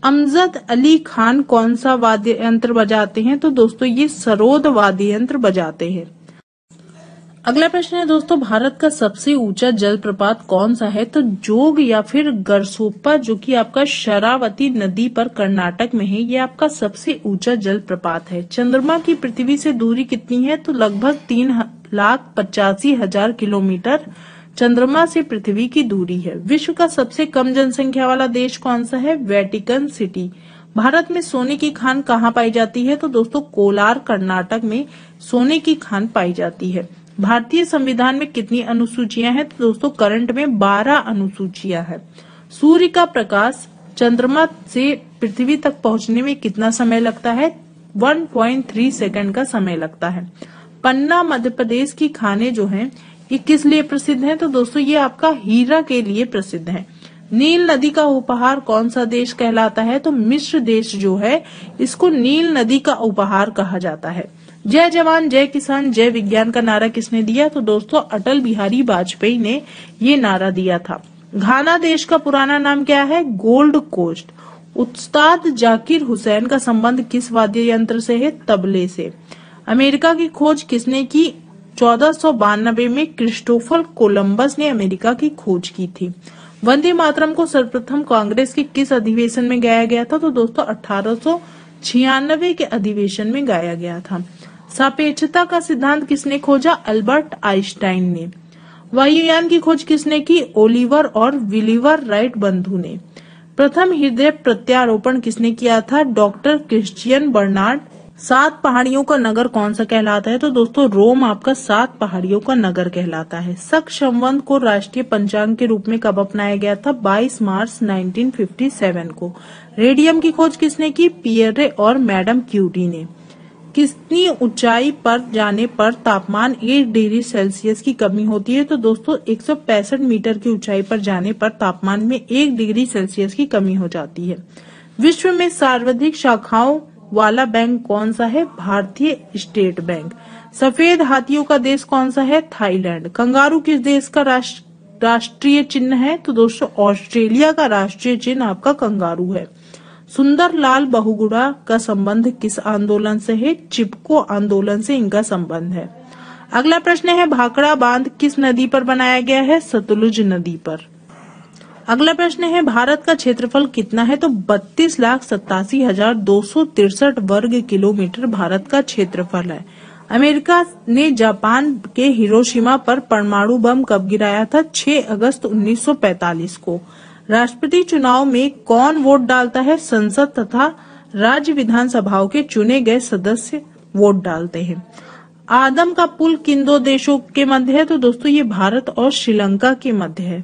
अमजद अली खान कौन सा वाद्य यंत्र बजाते हैं? तो दोस्तों ये सरोद वाद्य यंत्र बजाते हैं। अगला प्रश्न है दोस्तों भारत का सबसे ऊंचा जलप्रपात कौन सा है? तो जोग या फिर गरसोप्पा जो कि आपका शरावती नदी पर कर्नाटक में है ये आपका सबसे ऊंचा जलप्रपात है। चंद्रमा की पृथ्वी से दूरी कितनी है? तो लगभग 3,85,000 किलोमीटर चंद्रमा से पृथ्वी की दूरी है। विश्व का सबसे कम जनसंख्या वाला देश कौन सा है? Vatican city. भारत में सोने की खान कहाँ पाई जाती है? तो दोस्तों कोलार कर्नाटक में सोने की खान पाई जाती है। भारतीय संविधान में कितनी अनुसूचियां हैं? तो दोस्तों करंट में 12 अनुसूचियां हैं। सूर्य का प्रकाश चंद्रमा से पृथ्वी तक पहुंचने में कितना समय लगता है? 1.3 सेकंड का समय लगता है। पन्ना मध्य प्रदेश की खाने जो हैं ये किस लिए प्रसिद्ध हैं? तो दोस्तों ये आपका हीरा के लिए प्रसिद्ध है। नील नदी का उपहार कौन सा देश कहलाता है? तो मिस्र देश जो है इसको नील नदी का उपहार कहा जाता है। जय जवान जय किसान जय विज्ञान का नारा किसने दिया? तो दोस्तों अटल बिहारी वाजपेयी ने ये नारा दिया था। घाना देश का पुराना नाम क्या है? Gold Coast. उस्ताद जाकिर हुसैन का संबंध किस वाद्य यंत्र से है? तबले से। अमेरिका की खोज किसने की? 1492 में क्रिस्टोफर कोलंबस ने अमेरिका की खोज की थी। वंदे मातरम को सर्वप्रथम कांग्रेस के किस अधिवेशन में गाया गया था? तो दोस्तों 1896 के अधिवेशन में गाया गया था। सापेक्षता का सिद्धांत किसने खोजा? अल्बर्ट आइंस्टाइन ने। वायुयान की खोज किसने की? ओलिवर और विलिवर राइट बंधु ने। प्रथम हृदय प्रत्यारोपण किसने किया था? Doctor Christian Bernard. 7 पहाड़ियों का नगर कौन सा कहलाता है? तो दोस्तों रोम आपका 7 पहाड़ियों का नगर कहलाता है। शक संवत को राष्ट्रीय पंचांग के रूप में कब अपनाया गया था? 22 मार्च 1957 को। रेडियम की खोज किसने की? पियरे और मैडम क्यूरी ने। कितनी ऊंचाई पर जाने पर तापमान 1 डिग्री सेल्सियस की कमी होती है? तो दोस्तों 165 मीटर की ऊंचाई पर जाने पर तापमान में 1 डिग्री सेल्सियस की कमी हो जाती है। विश्व में सर्वाधिक शाखाओं वाला बैंक कौन सा है? भारतीय स्टेट बैंक। सफेद हाथियों का देश कौन सा है? थाईलैंड। कंगारू किस देश का राष्ट्रीय चिन्ह है? तो दोस्तों ऑस्ट्रेलिया का राष्ट्रीय चिन्ह आपका कंगारू है। सुंदरलाल बहुगुणा का संबंध किस आंदोलन से है? चिपको आंदोलन से इनका संबंध है। अगला प्रश्न है भाखड़ा बांध किस नदी पर बनाया गया है? सतलुज नदी पर। अगला प्रश्न है भारत का क्षेत्रफल कितना है? तो 32,87,263 वर्ग किलोमीटर भारत का क्षेत्रफल है। अमेरिका ने जापान के हिरोशिमा पर परमाणु बम कब गिराया था? 6 अगस्त 1945 को। राष्ट्रपति चुनाव में कौन वोट डालता है? संसद तथा राज्य विधानसभाओं के चुने गए सदस्य वोट डालते हैं। आदम का पुल किन 2 देशों के मध्य है? तो दोस्तों ये भारत और श्रीलंका के मध्य है।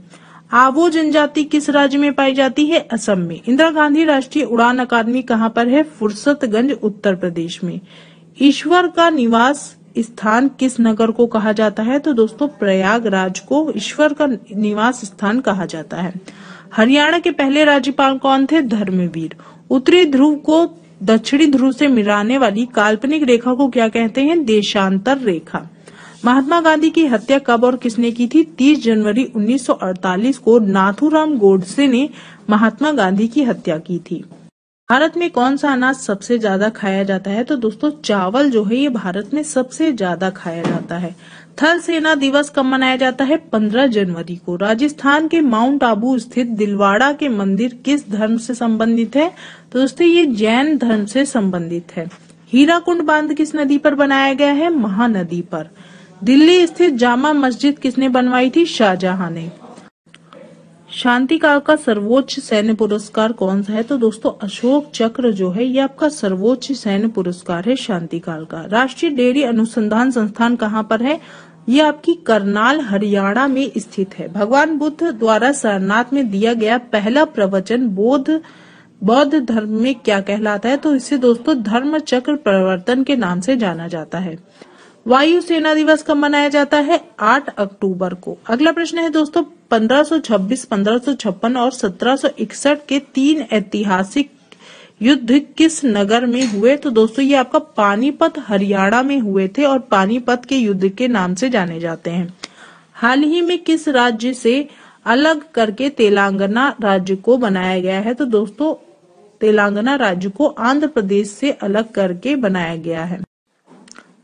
आवो जनजाति किस राज्य में पाई जाती है? असम में। इंदिरा गांधी राष्ट्रीय उड़ान अकादमी कहाँ पर है? फुर्सतगंज उत्तर प्रदेश में। ईश्वर का निवास स्थान किस नगर को कहा जाता है? तो दोस्तों प्रयागराज को ईश्वर का निवास स्थान कहा जाता है। हरियाणा के पहले राज्यपाल कौन थे? धर्मवीर। उत्तरी ध्रुव को दक्षिणी ध्रुव से मिलाने वाली काल्पनिक रेखा को क्या कहते हैं? देशांतर रेखा। महात्मा गांधी की हत्या कब और किसने की थी? 30 जनवरी 1948 को नाथूराम गोडसे ने महात्मा गांधी की हत्या की थी। भारत में कौन सा अनाज सबसे ज्यादा खाया जाता है? तो दोस्तों चावल जो है ये भारत में सबसे ज्यादा खाया जाता है। थल सेना दिवस कब मनाया जाता है? 15 जनवरी को। राजस्थान के माउंट आबू स्थित दिलवाड़ा के मंदिर किस धर्म से संबंधित है? तो दोस्तों ये जैन धर्म से संबंधित है। हीराकुंड बांध किस नदी पर बनाया गया है? महानदी पर। दिल्ली स्थित जामा मस्जिद किसने बनवाई थी? शाहजहां ने। शांतिकाल का सर्वोच्च सैन्य पुरस्कार कौन सा है? तो दोस्तों अशोक चक्र जो है ये आपका सर्वोच्च सैन्य पुरस्कार है शांतिकाल का। राष्ट्रीय डेयरी अनुसंधान संस्थान कहाँ पर है? ये आपकी करनाल हरियाणा में स्थित है। भगवान बुद्ध द्वारा सारनाथ में दिया गया पहला प्रवचन बौद्ध धर्म में क्या कहलाता है? तो इसे दोस्तों धर्म चक्र प्रवर्तन के नाम से जाना जाता है। वायु सेना दिवस कब मनाया जाता है? 8 अक्टूबर को। अगला प्रश्न है दोस्तों 1526, 1556 और 1761 के 3 ऐतिहासिक युद्ध किस नगर में हुए? तो दोस्तों ये आपका पानीपत हरियाणा में हुए थे और पानीपत के युद्ध के नाम से जाने जाते हैं। हाल ही में किस राज्य से अलग करके तेलंगाना राज्य को बनाया गया है? तो दोस्तों तेलंगाना राज्य को आंध्र प्रदेश से अलग करके बनाया गया है।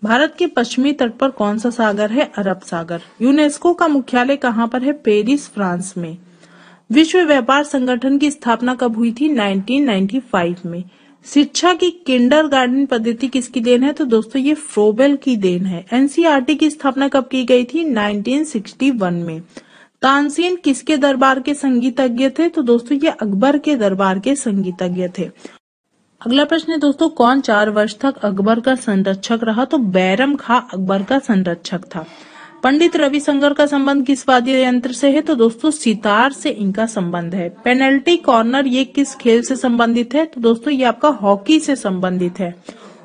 भारत के पश्चिमी तट पर कौन सा सागर है? अरब सागर। यूनेस्को का मुख्यालय कहाँ पर है? पेरिस, फ्रांस में। विश्व व्यापार संगठन की स्थापना कब हुई थी? 1995 में। शिक्षा की किंडरगार्टन पद्धति किसकी देन है? तो दोस्तों ये फ्रोबेल की देन है। एनसीईआरटी की स्थापना कब की गई थी? 1961 में। तानसेन किसके दरबार के संगीतज्ञ थे? तो दोस्तों ये अकबर के दरबार के संगीतज्ञ थे। अगला प्रश्न है दोस्तों, कौन 4 वर्ष तक अकबर का संरक्षक रहा? तो बैरम खां अकबर का संरक्षक था। पंडित रविशंकर का संबंध किस वाद्य यंत्र से है? तो दोस्तों सितार से इनका संबंध है। पेनल्टी कॉर्नर ये किस खेल से संबंधित है? तो दोस्तों ये आपका हॉकी से संबंधित है।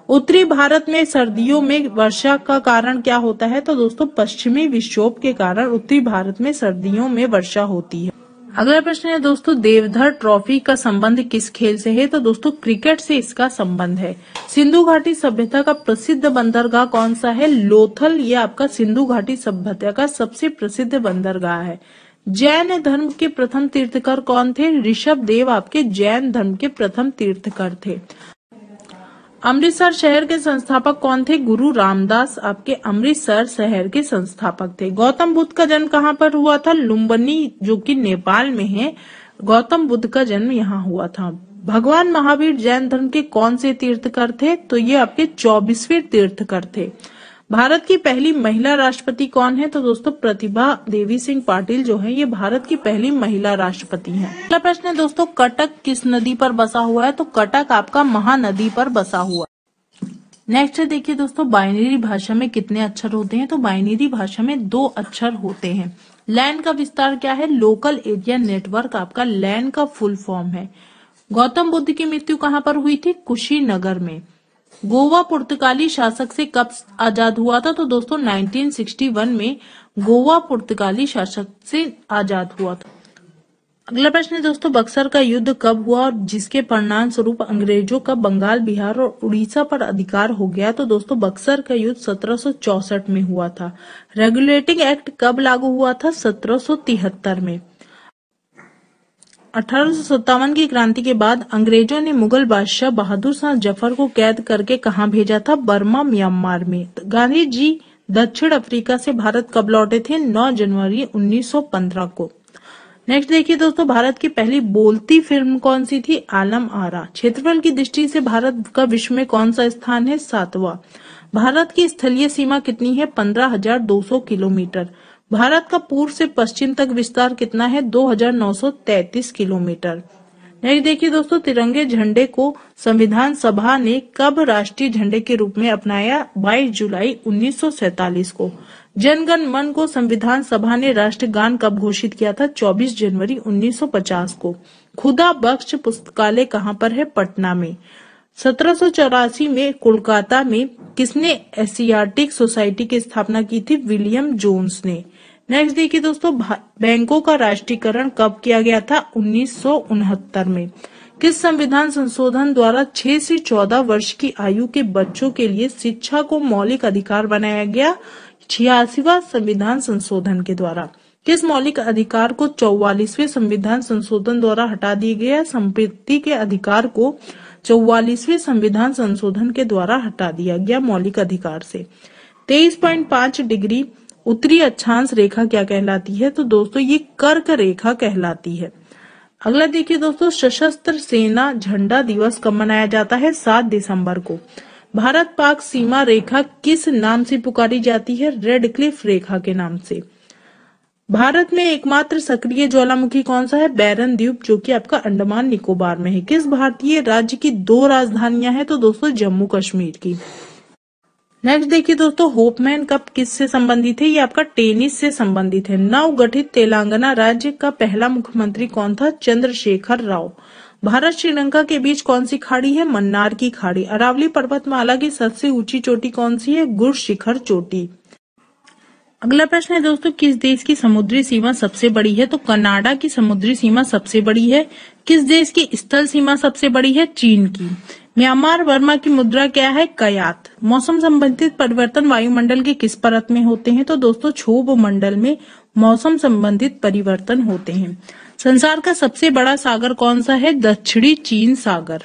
उत्तरी भारत में सर्दियों में वर्षा का कारण क्या होता है? तो दोस्तों पश्चिमी विक्षोभ के कारण उत्तरी भारत में सर्दियों में वर्षा होती है। अगला प्रश्न है दोस्तों, देवधर ट्रॉफी का संबंध किस खेल से है? तो दोस्तों क्रिकेट से इसका संबंध है। सिंधु घाटी सभ्यता का प्रसिद्ध बंदरगाह कौन सा है? लोथल, ये आपका सिंधु घाटी सभ्यता का सबसे प्रसिद्ध बंदरगाह है। जैन धर्म के प्रथम तीर्थकर कौन थे? ऋषभ देव आपके जैन धर्म के प्रथम तीर्थकर थे। अमृतसर शहर के संस्थापक कौन थे? गुरु रामदास आपके अमृतसर शहर के संस्थापक थे। गौतम बुद्ध का जन्म कहाँ पर हुआ था? लुम्बिनी, जो कि नेपाल में है। गौतम बुद्ध का जन्म यहाँ हुआ था। भगवान महावीर जैन धर्म के कौन से तीर्थकर थे? तो ये आपके 24वें तीर्थकर थे। भारत की पहली महिला राष्ट्रपति कौन है? तो दोस्तों प्रतिभा देवी सिंह पाटिल जो है ये भारत की पहली महिला राष्ट्रपति हैं। अगला प्रश्न है दोस्तों, कटक किस नदी पर बसा हुआ है? तो कटक आपका महानदी पर बसा हुआ। नेक्स्ट देखिए दोस्तों, बाइनरी भाषा में कितने अक्षर होते हैं? तो बाइनरी भाषा में 2 अक्षर होते हैं। लैन का विस्तार क्या है? लोकल एरिया नेटवर्क आपका लैन का फुल फॉर्म है। गौतम बुद्ध की मृत्यु कहाँ पर हुई थी? कुशीनगर में। गोवा पुर्तगाली शासक से कब आजाद हुआ था? तो दोस्तों 1961 में गोवा पुर्तगाली शासक से आजाद हुआ था। अगला प्रश्न है दोस्तों, बक्सर का युद्ध कब हुआ और जिसके परिणाम स्वरूप अंग्रेजों का बंगाल, बिहार और उड़ीसा पर अधिकार हो गया? तो दोस्तों बक्सर का युद्ध 1764 में हुआ था। रेगुलेटिंग एक्ट कब लागू हुआ था? 1773 में। 1857 की क्रांति के बाद अंग्रेजों ने मुगल बादशाह बहादुर शाह जफर को कैद करके कहां भेजा था? बर्मा, म्यांमार में। गांधी जी दक्षिण अफ्रीका से भारत कब लौटे थे? 9 जनवरी 1915 को। नेक्स्ट देखिए दोस्तों, भारत की पहली बोलती फिल्म कौन सी थी? आलम आरा। क्षेत्रफल की दृष्टि से भारत का विश्व में कौन सा स्थान है? 7वां। भारत की स्थलीय सीमा कितनी है? 15,200 किलोमीटर। भारत का पूर्व से पश्चिम तक विस्तार कितना है? 2,933 किलोमीटर। नेक्स्ट देखिए दोस्तों, तिरंगे झंडे को संविधान सभा ने कब राष्ट्रीय झंडे के रूप में अपनाया? 22 जुलाई 1947 को। जनगण मन को संविधान सभा ने राष्ट्रगान कब घोषित किया था? 24 जनवरी 1950 को। खुदा बख्श पुस्तकालय कहाँ पर है? पटना में। 1784 में कोलकाता में किसने एशियाटिक सोसाइटी की स्थापना की थी? विलियम जोन्स ने। नेक्स्ट देखिए दोस्तों, बैंकों का राष्ट्रीयकरण कब किया गया था? 1969 में। किस संविधान संशोधन द्वारा 6 से 14 वर्ष की आयु के बच्चों के लिए शिक्षा को मौलिक अधिकार बनाया गया? 86वां संविधान संशोधन के द्वारा। किस मौलिक अधिकार को 44वें संविधान संशोधन द्वारा हटा दिया गया? संपत्ति के अधिकार को 44वें संविधान संशोधन के द्वारा हटा दिया गया मौलिक अधिकार से। 23.5 डिग्री उत्तरी अक्षांश रेखा क्या कहलाती है? तो दोस्तों ये कर्क रेखा कहलाती है। अगला देखिए दोस्तों, सशस्त्र सेना झंडा दिवस कब मनाया जाता है? 7 दिसंबर को। भारत पाक सीमा रेखा किस नाम से पुकारी जाती है? रेड क्लिफ रेखा के नाम से। भारत में एकमात्र सक्रिय ज्वालामुखी कौन सा है? बैरन द्वीप, जो कि आपका अंडमान निकोबार में है। किस भारतीय राज्य की 2 राजधानियां हैं? तो दोस्तों जम्मू कश्मीर की। नेक्स्ट देखिए दोस्तों, होपमैन कप किससे संबंधित है? ये आपका टेनिस से संबंधित है। नवगठित तेलंगाना राज्य का पहला मुख्यमंत्री कौन था? चंद्रशेखर राव। भारत श्रीलंका के बीच कौन सी खाड़ी है? मन्नार की खाड़ी। अरावली पर्वतमाला की सबसे ऊंची चोटी कौन सी है? गुर शिखर चोटी। अगला प्रश्न है दोस्तों, किस देश की समुद्री सीमा सबसे बड़ी है? तो कनाडा की समुद्री सीमा सबसे बड़ी है। किस देश की स्थल सीमा सबसे बड़ी है? चीन की। म्यांमार वर्मा की मुद्रा क्या है? कयात। मौसम संबंधित परिवर्तन वायुमंडल के किस परत में होते हैं? तो दोस्तों क्षोभ मंडल में मौसम संबंधित परिवर्तन होते हैं। संसार का सबसे बड़ा सागर कौन सा है? दक्षिणी चीन सागर।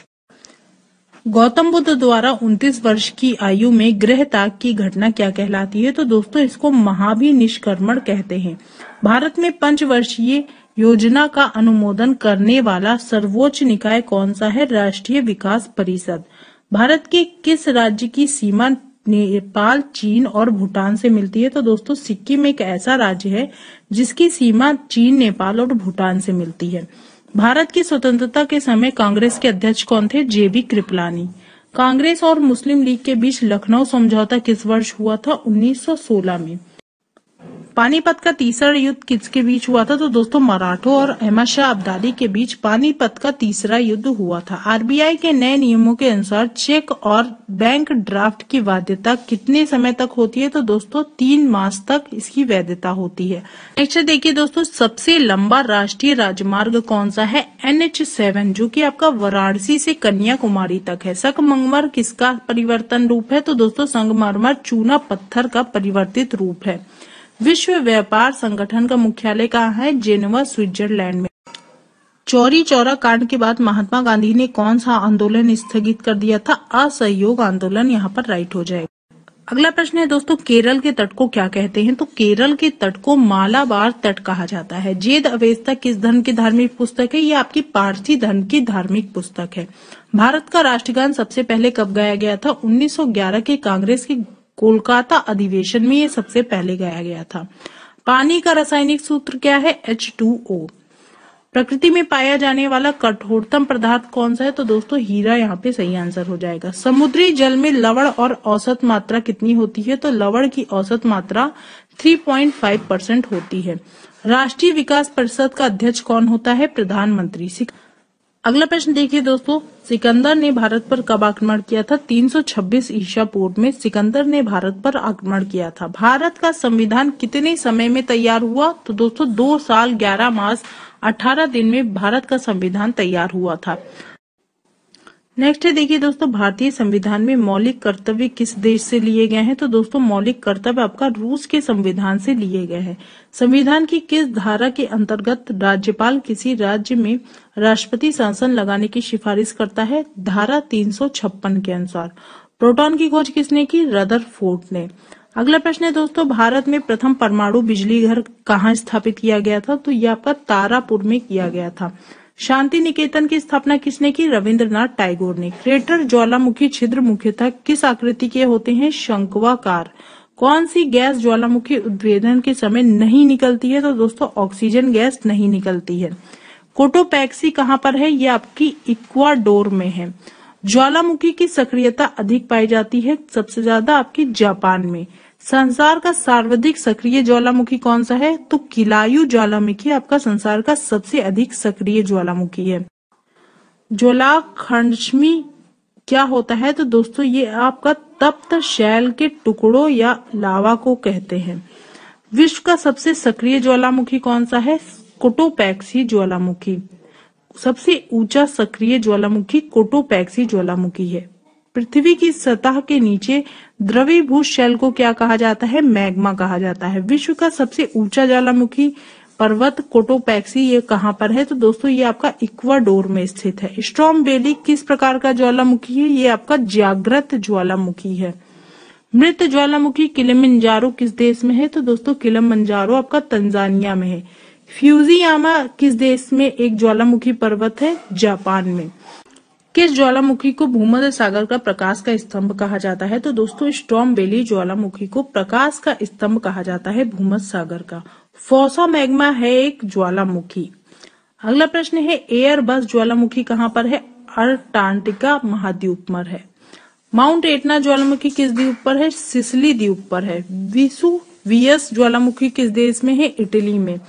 गौतम बुद्ध द्वारा 29 वर्ष की आयु में गृह त्याग की घटना क्या कहलाती है? तो दोस्तों इसको महाभिनिष्क्रमण कहते हैं। भारत में 5 वर्षीय योजना का अनुमोदन करने वाला सर्वोच्च निकाय कौन सा है? राष्ट्रीय विकास परिषद। भारत के किस राज्य की सीमा नेपाल, चीन और भूटान से मिलती है। तो दोस्तों सिक्किम एक ऐसा राज्य है जिसकी सीमा चीन, नेपाल और भूटान से मिलती है। भारत की स्वतंत्रता के समय कांग्रेस के अध्यक्ष कौन थे? जेबी कृपलानी। कांग्रेस और मुस्लिम लीग के बीच लखनऊ समझौता किस वर्ष हुआ था? 1916 में। पानीपत का तीसरा युद्ध किसके बीच हुआ था? तो दोस्तों मराठों और अहमद शाह अब्दाली के बीच पानीपत का तीसरा युद्ध हुआ था। आरबीआई के नए नियमों के अनुसार चेक और बैंक ड्राफ्ट की वैधता कितने समय तक होती है? तो दोस्तों 3 मास तक इसकी वैधता होती है। नेक्स्ट देखिए दोस्तों, सबसे लंबा राष्ट्रीय राजमार्ग कौन सा है? NH7, जो कि आपका वाराणसी से कन्याकुमारी तक है। संगमरमर किसका परिवर्तन रूप है? तो दोस्तों संगमरमर चूना पत्थर का परिवर्तित रूप है। विश्व व्यापार संगठन का मुख्यालय कहाँ है? जेनेवा, स्विट्जरलैंड में। चौरी चौरा कांड के बाद महात्मा गांधी ने कौन सा आंदोलन स्थगित कर दिया था? असहयोग आंदोलन। यहाँ पर राइट हो जाएगा। अगला प्रश्न है दोस्तों, केरल के तट को क्या कहते हैं? तो केरल के तट को मालाबार तट कहा जाता है। जेद अवेस्ता किस धर्म की धार्मिक पुस्तक है? ये आपकी पारसी धर्म की धार्मिक पुस्तक है। भारत का राष्ट्रगान सबसे पहले कब गाया गया था? 1911 के कांग्रेस के कोलकाता अधिवेशन में ये सबसे पहले गाया गया था। पानी का रासायनिक सूत्र क्या है? H2O। प्रकृति में पाया जाने वाला कठोरतम पदार्थ कौन सा है? तो दोस्तों हीरा यहाँ पे सही आंसर हो जाएगा। समुद्री जल में लवण और औसत मात्रा कितनी होती है? तो लवण की औसत मात्रा 3.5% होती है। राष्ट्रीय विकास परिषद का अध्यक्ष कौन होता है? प्रधानमंत्री। अगला प्रश्न देखिए दोस्तों, सिकंदर ने भारत पर कब आक्रमण किया था? 326 ईसा पूर्व में सिकंदर ने भारत पर आक्रमण किया था। भारत का संविधान कितने समय में तैयार हुआ? तो दोस्तों 2 साल 11 मास 18 दिन में भारत का संविधान तैयार हुआ था। नेक्स्ट है देखिए दोस्तों, भारतीय संविधान में मौलिक कर्तव्य किस देश से लिए गए हैं? तो दोस्तों मौलिक कर्तव्य आपका रूस के संविधान से लिए गए हैं। संविधान की किस धारा के अंतर्गत राज्यपाल किसी राज्य में राष्ट्रपति शासन लगाने की सिफारिश करता है? धारा 356 के अनुसार। प्रोटॉन की खोज किसने की? रदरफोर्ड ने। अगला प्रश्न है दोस्तों, भारत में प्रथम परमाणु बिजली घर कहाँ स्थापित किया गया था? तो यह आपका तारापुर में किया गया था। शांति निकेतन की स्थापना किसने की? रविंद्रनाथ टैगोर ने। क्रेटर ज्वालामुखी छिद्र मुख्यतः किस आकृति के होते हैं? शंक्वाकार। कौन सी गैस ज्वालामुखी उद्भेदन के समय नहीं निकलती है? तो दोस्तों ऑक्सीजन गैस नहीं निकलती है। कोटोपैक्सी कहाँ पर है? ये आपकी इक्वाडोर में है। ज्वालामुखी की सक्रियता अधिक पाई जाती है सबसे ज्यादा आपकी जापान में। संसार का सर्वाधिक सक्रिय ज्वालामुखी कौन सा है? तो किलायु ज्वालामुखी आपका संसार का सबसे अधिक सक्रिय ज्वालामुखी है। ज्वालाखंडमी क्या होता है? तो दोस्तों ये आपका तप्त शैल के टुकड़ों या लावा को कहते हैं। विश्व का सबसे सक्रिय ज्वालामुखी कौन सा है? कोटोपैक्सी ज्वालामुखी। सबसे ऊंचा सक्रिय ज्वालामुखी कोटोपैक्सी ज्वालामुखी है। पृथ्वी की सतह के नीचे द्रवीभूत शैल को क्या कहा जाता है? मैग्मा कहा जाता है। विश्व का सबसे ऊंचा ज्वालामुखी पर्वत कोटोपैक्सी ये कहाँ पर है? तो दोस्तों ये आपका इक्वाडोर में स्थित है। स्ट्रोम्बेली किस प्रकार का ज्वालामुखी है? ये आपका जागृत ज्वालामुखी है। मृत ज्वालामुखी किलिमंजारो किस देश में है? तो दोस्तों किलिमंजारो आपका तंजानिया में है। फ्यूजियामा किस देश में एक ज्वालामुखी पर्वत है? जापान में। किस ज्वालामुखी को भूमध्य सागर का प्रकाश का स्तंभ कहा जाता है? तो दोस्तों स्ट्रोम्बेली ज्वालामुखी को प्रकाश का स्तंभ कहा जाता है भूमध्य सागर का। फोसा मैग्मा है एक ज्वालामुखी। अगला प्रश्न है, एयरबस ज्वालामुखी कहाँ पर है? अंटार्कटिका महाद्वीप पर है। माउंट एटना ज्वालामुखी किस द्वीप पर है? सिसिली द्वीप पर है। वेसुवियस ज्वालामुखी किस देश में है? इटली में।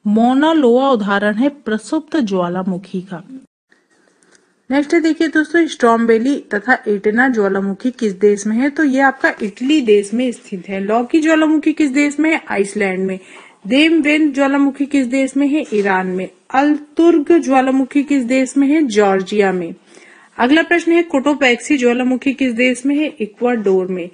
मोना लोआ उदाहरण है प्रसुप्त ज्वालामुखी का। नेक्स्ट देखिए दोस्तों, स्ट्रोम्बेली तथा एटना ज्वालामुखी किस देश में है? तो ये आपका इटली देश में स्थित है। लौकी ज्वालामुखी किस देश में है? आइसलैंड में। देमवेन ज्वालामुखी किस देश में है? ईरान में। अलतुर्ग ज्वालामुखी किस देश में है? जॉर्जिया में। अगला प्रश्न है, कोटोपैक्सी ज्वालामुखी किस देश में है? इक्वाडोर में।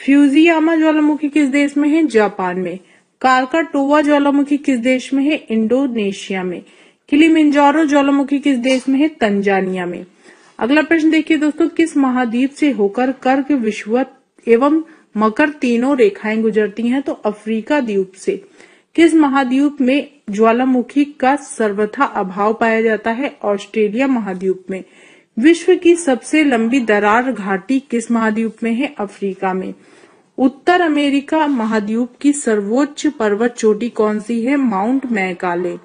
फ्यूजियामा ज्वालामुखी किस देश में है? जापान में। कारकाटोवा ज्वालामुखी किस देश में है? इंडोनेशिया में। किलिमंजारो ज्वालामुखी किस देश में है? तंजानिया में। अगला प्रश्न देखिए दोस्तों, किस महाद्वीप से होकर कर्क, विषुवत एवं मकर तीनों रेखाएं गुजरती हैं? तो अफ्रीका द्वीप से। किस महाद्वीप में ज्वालामुखी का सर्वथा अभाव पाया जाता है? ऑस्ट्रेलिया महाद्वीप में। विश्व की सबसे लंबी दरार घाटी किस महाद्वीप में है? अफ्रीका में। उत्तर अमेरिका महाद्वीप की सर्वोच्च पर्वत चोटी कौन सी है? Mount Macaulay.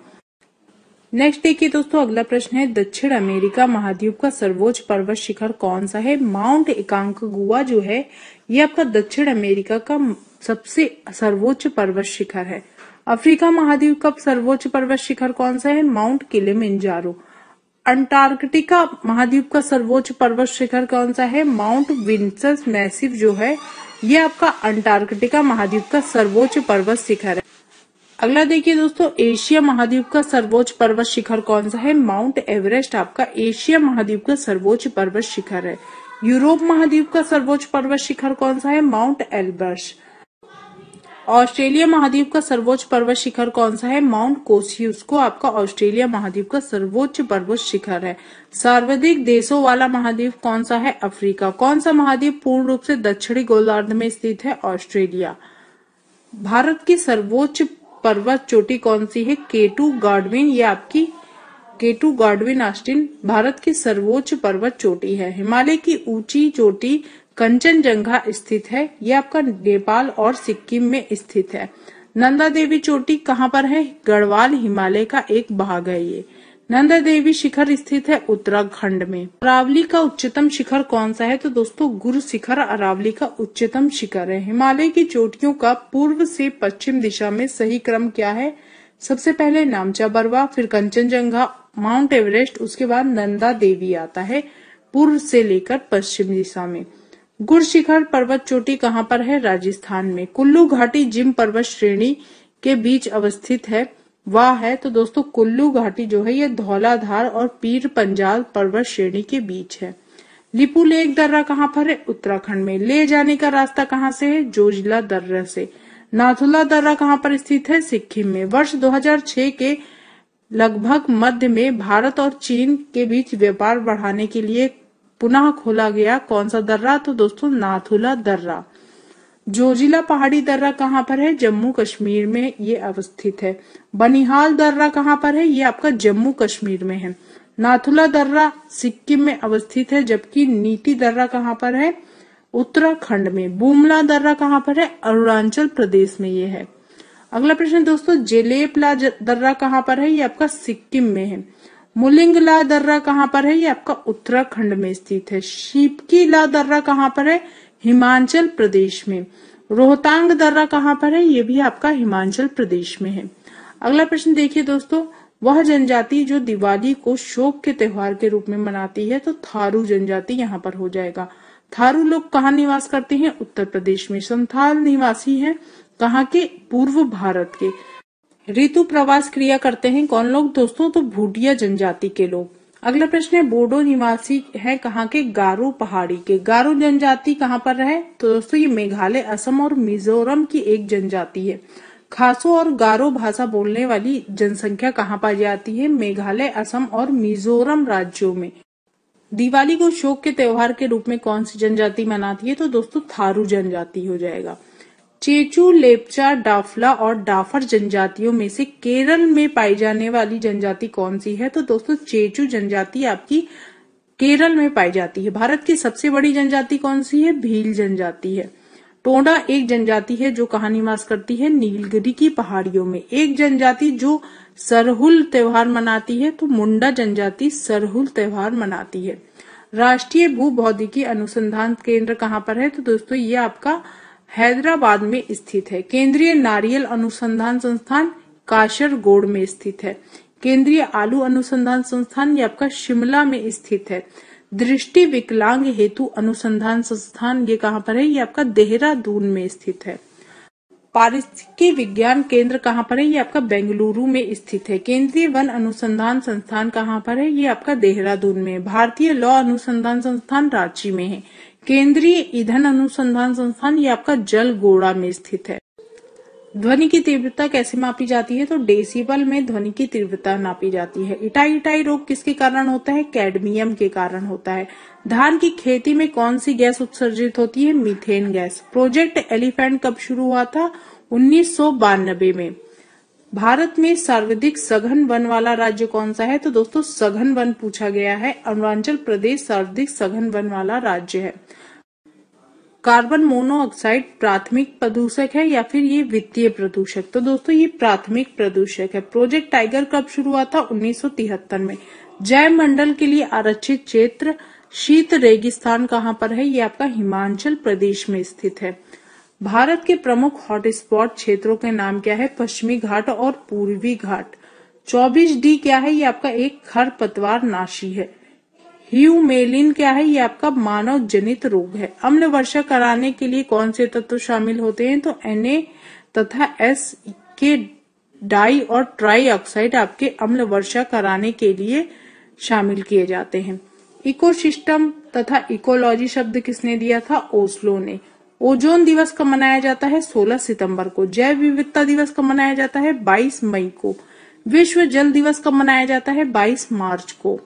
नेक्स्ट देखिए दोस्तों, अगला प्रश्न है, दक्षिण अमेरिका महाद्वीप का सर्वोच्च पर्वत शिखर कौन सा है? माउंट एकांकगुआ जो है ये आपका दक्षिण अमेरिका का सबसे सर्वोच्च पर्वत शिखर है। अफ्रीका महाद्वीप का सर्वोच्च पर्वत शिखर कौन सा है? Mount Kilimanjaro. अंटार्कटिका महाद्वीप का सर्वोच्च पर्वत शिखर कौन सा है? माउंट विंसस मैसिव जो है ये आपका अंटार्कटिका महाद्वीप का सर्वोच्च पर्वत शिखर है। अगला देखिए दोस्तों, एशिया महाद्वीप का सर्वोच्च पर्वत शिखर कौन सा है? माउंट एवरेस्ट आपका एशिया महाद्वीप का सर्वोच्च पर्वत शिखर है। यूरोप महाद्वीप का सर्वोच्च पर्वत शिखर कौन सा है? Mount Elbrus. ऑस्ट्रेलिया महाद्वीप का सर्वोच्च पर्वत शिखर कौन सा है? माउंट कोसियुस्को आपका ऑस्ट्रेलिया महाद्वीप का सर्वोच्च पर्वत शिखर है। सर्वाधिक देशों वाला महाद्वीप कौन सा है? अफ्रीका। कौन सा महाद्वीप पूर्ण रूप से दक्षिणी गोलार्ध में स्थित है? ऑस्ट्रेलिया। भारत की सर्वोच्च पर्वत चोटी कौन सी है? केटू गार्डविन। ये आपकी केटू गार्डविन ऑस्टिन भारत की सर्वोच्च पर्वत चोटी है। हिमालय की ऊंची चोटी कंचनजंगा स्थित है, ये आपका नेपाल और सिक्किम में स्थित है। नंदा देवी चोटी कहाँ पर है? गढ़वाल हिमालय का एक भाग है ये। नंदा देवी शिखर स्थित है उत्तराखंड में। अरावली का उच्चतम शिखर कौन सा है? तो दोस्तों गुरु शिखर अरावली का उच्चतम शिखर है। हिमालय की चोटियों का पूर्व से पश्चिम दिशा में सही क्रम क्या है? सबसे पहले नामचा बरवा, फिर कंचनजंगा, माउंट एवरेस्ट, उसके बाद नंदा देवी आता है पूर्व से लेकर पश्चिम दिशा में। गुरु शिखर पर्वत चोटी कहाँ पर है? राजस्थान में। कुल्लू घाटी जिम पर्वत श्रेणी के बीच अवस्थित है, वह है तो दोस्तों कुल्लू घाटी जो है ये धौलाधार और पीर पंजाल पर्वत श्रेणी के बीच है। लिपू लेक दर्रा कहाँ पर है? उत्तराखंड में। ले जाने का रास्ता कहाँ से है? जोजिला दर्रा से। नाथुला दर्रा कहाँ पर स्थित है? सिक्किम में। वर्ष 2006 के लगभग मध्य में भारत और चीन के बीच व्यापार बढ़ाने के लिए पुनः खोला गया कौन सा दर्रा? तो दोस्तों नाथुला दर्रा। जोजिला पहाड़ी दर्रा कहाँ पर है? जम्मू कश्मीर में ये अवस्थित है। बनिहाल दर्रा कहाँ पर है? ये आपका जम्मू कश्मीर में है। नाथुला दर्रा सिक्किम में अवस्थित है, जबकि नीति दर्रा कहाँ पर है? उत्तराखंड में। बुमला दर्रा कहाँ पर है? अरुणाचल प्रदेश में ये है। अगला प्रश्न दोस्तों, जेलेपला दर्रा कहाँ पर है? ये आपका सिक्किम में है। मुलिंगला दर्रा कहाँ पर है? ये आपका उत्तराखंड में स्थित है। शिपकीला दर्रा कहाँ पर है? हिमाचल प्रदेश में। रोहतांग दर्रा कहाँ पर है? ये भी आपका हिमाचल प्रदेश में है। अगला प्रश्न देखिए दोस्तों, वह जनजाति जो दिवाली को शोक के त्योहार के रूप में मनाती है, तो थारू जनजाति यहाँ पर हो जाएगा। थारू लोग कहाँ निवास करते हैं? उत्तर प्रदेश में। संथाल निवासी हैं कहाँ के? पूर्व भारत के। ऋतु प्रवास क्रिया करते हैं कौन लोग दोस्तों? तो भूटिया जनजाति के लोग। अगला प्रश्न है, बोडो निवासी है कहाँ के? गारो पहाड़ी के। गारो जनजाति कहाँ पर है? तो दोस्तों ये मेघालय, असम और मिजोरम की एक जनजाति है। खासो और गारो भाषा बोलने वाली जनसंख्या कहाँ पाई जाती है? मेघालय, असम और मिजोरम राज्यों में। दिवाली को शोक के त्योहार के रूप में कौन सी जनजाति मनाती है? तो दोस्तों थारू जनजाति हो जाएगा। चेचू, लेप्चा, डाफला और डाफर जनजातियों में से केरल में पाई जाने वाली जनजाति कौन सी है? तो दोस्तों चेचू जनजाति आपकी केरल में पाई जाती है। भारत की सबसे बड़ी जनजाति कौन सी है? भील जनजाति है। टोडा एक जनजाति है जो कहाँ निवास करती है? नीलगिरी की पहाड़ियों में। एक जनजाति जो सरहुल त्योहार मनाती है, तो मुंडा जनजाति सरहुल त्योहार मनाती है। राष्ट्रीय भूभौतिकी अनुसंधान केंद्र कहाँ पर है? तो दोस्तों ये आपका हैदराबाद में स्थित है। केंद्रीय नारियल अनुसंधान संस्थान काशरगोड में स्थित है। केंद्रीय आलू अनुसंधान संस्थान ये आपका शिमला में स्थित है। दृष्टि विकलांग हेतु अनुसंधान संस्थान ये कहाँ पर है? ये आपका देहरादून में स्थित है। पारिस्थितिकी विज्ञान केंद्र कहाँ पर है? ये आपका बेंगलुरु में स्थित है। केंद्रीय वन अनुसंधान संस्थान कहाँ पर है? ये आपका देहरादून में। भारतीय लौ अनुसंधान संस्थान रांची में है। केंद्रीय ईंधन अनुसंधान संस्थान ये आपका जलगोड़ा में स्थित है। ध्वनि की तीव्रता कैसे मापी जाती है? तो डेसिबल में ध्वनि की तीव्रता नापी जाती है। इटाई रोग किसके कारण होता है? कैडमियम के कारण होता है। धान की खेती में कौन सी गैस उत्सर्जित होती है? Methane gas. प्रोजेक्ट एलिफेंट कब शुरू हुआ था? 1992 में। भारत में सर्वाधिक सघन वन वाला राज्य कौन सा है? तो दोस्तों सघन वन पूछा गया है। अरुणाचल प्रदेश सर्वाधिक सघन वन वाला राज्य है। कार्बन मोनोऑक्साइड प्राथमिक प्रदूषक है या फिर ये वित्तीय प्रदूषक? तो दोस्तों ये प्राथमिक प्रदूषक है। प्रोजेक्ट टाइगर कब शुरू हुआ था? 1973 में। जैव मंडल के लिए आरक्षित क्षेत्र शीत रेगिस्तान कहाँ पर है? ये आपका हिमाचल प्रदेश में स्थित है। भारत के प्रमुख हॉटस्पॉट क्षेत्रों के नाम क्या है? पश्चिमी घाट और पूर्वी घाट। 24D क्या है? ये आपका एक खरपतवार नाशी है। ह्यूमेलिन क्या है? ये आपका मानव जनित रोग है। अम्ल वर्षा कराने के लिए कौन से तत्व शामिल होते हैं? तो Na तथा S के डाई और ट्राई ऑक्साइड आपके अम्ल वर्षा कराने के लिए शामिल किए जाते हैं। इकोसिस्टम तथा इकोलॉजी शब्द किसने दिया था? ओस्लो ने। ओजोन दिवस कब मनाया जाता है? 16 सितंबर को। जैव विविधता दिवस कब मनाया जाता है? 22 मई को। विश्व जल दिवस कब मनाया जाता है? 22 मार्च को।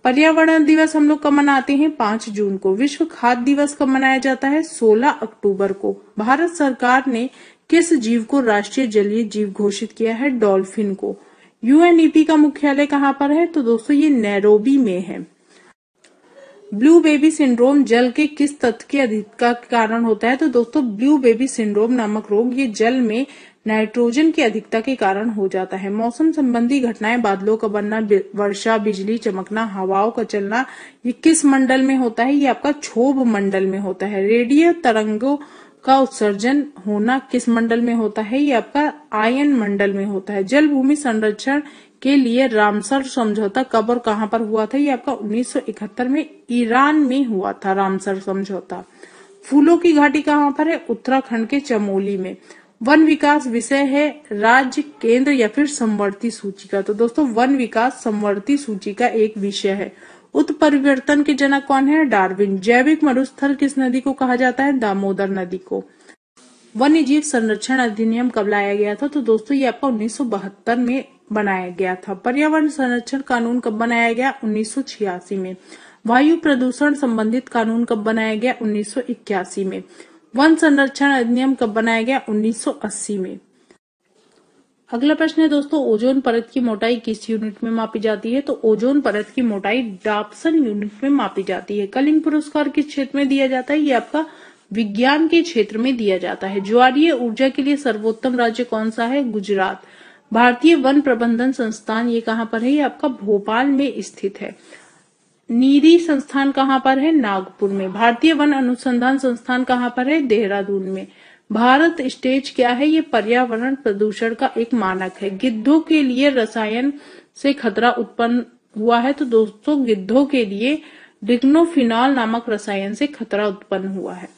पर्यावरण दिवस हम लोग कब मनाते हैं? 5 जून को। विश्व खाद्य दिवस कब मनाया जाता है? 16 अक्टूबर को। भारत सरकार ने किस जीव को राष्ट्रीय जलीय जीव घोषित किया है? डॉल्फिन को। यूएनईपी का मुख्यालय कहाँ पर है? तो दोस्तों ये नैरोबी में है। ब्लू बेबी सिंड्रोम जल के किस तत्व की अधिकता के कारण होता है? तो दोस्तों ब्लू बेबी सिंड्रोम नामक रोग ये जल में नाइट्रोजन की अधिकता के कारण हो जाता है। मौसम संबंधी घटनाएं, बादलों का बनना, वर्षा, बिजली चमकना, हवाओं का चलना, ये किस मंडल में होता है? ये आपका क्षोभ मंडल में होता है। रेडियो तरंगों का उत्सर्जन होना किस मंडल में होता है? ये आपका आयन मंडल में होता है। जल भूमि संरक्षण के लिए रामसर समझौता कब और कहां पर हुआ था? ये आपका 1971 में ईरान में हुआ था रामसर समझौता। फूलों की घाटी कहां पर है? उत्तराखंड के चमोली में। वन विकास विषय है राज्य, केंद्र या फिर समवर्ती सूची का? तो दोस्तों वन विकास समवर्ती सूची का एक विषय है। उत्परिवर्तन के जनक कौन है? डार्विन। जैविक मरुस्थल किस नदी को कहा जाता है? दामोदर नदी को। वन्य जीव संरक्षण अधिनियम कब लाया गया था? तो दोस्तों ये आपका 1972 में बनाया गया था। पर्यावरण संरक्षण कानून कब बनाया गया? 1986 में। वायु प्रदूषण संबंधित कानून कब बनाया गया? 1981 में। वन संरक्षण अधिनियम कब बनाया गया? 1980 में। अगला प्रश्न है दोस्तों, ओजोन परत की मोटाई किस यूनिट में मापी जाती है? तो ओजोन परत की मोटाई डाप्सन यूनिट में मापी जाती है। कलिंग पुरस्कार किस क्षेत्र में दिया जाता है? ये आपका विज्ञान के क्षेत्र में दिया जाता है। ज्वारीय ऊर्जा के लिए सर्वोत्तम राज्य कौन सा है? गुजरात। भारतीय वन प्रबंधन संस्थान ये कहाँ पर है? ये आपका भोपाल में स्थित है। नीरी संस्थान कहाँ पर है? नागपुर में। भारतीय वन अनुसंधान संस्थान कहाँ पर है? देहरादून में। भारत स्टेज क्या है? ये पर्यावरण प्रदूषण का एक मानक है। गिद्धों के लिए रसायन से खतरा उत्पन्न हुआ है? तो दोस्तों गिद्धों के लिए डिक्लोफिनॉल नामक रसायन से खतरा उत्पन्न हुआ है।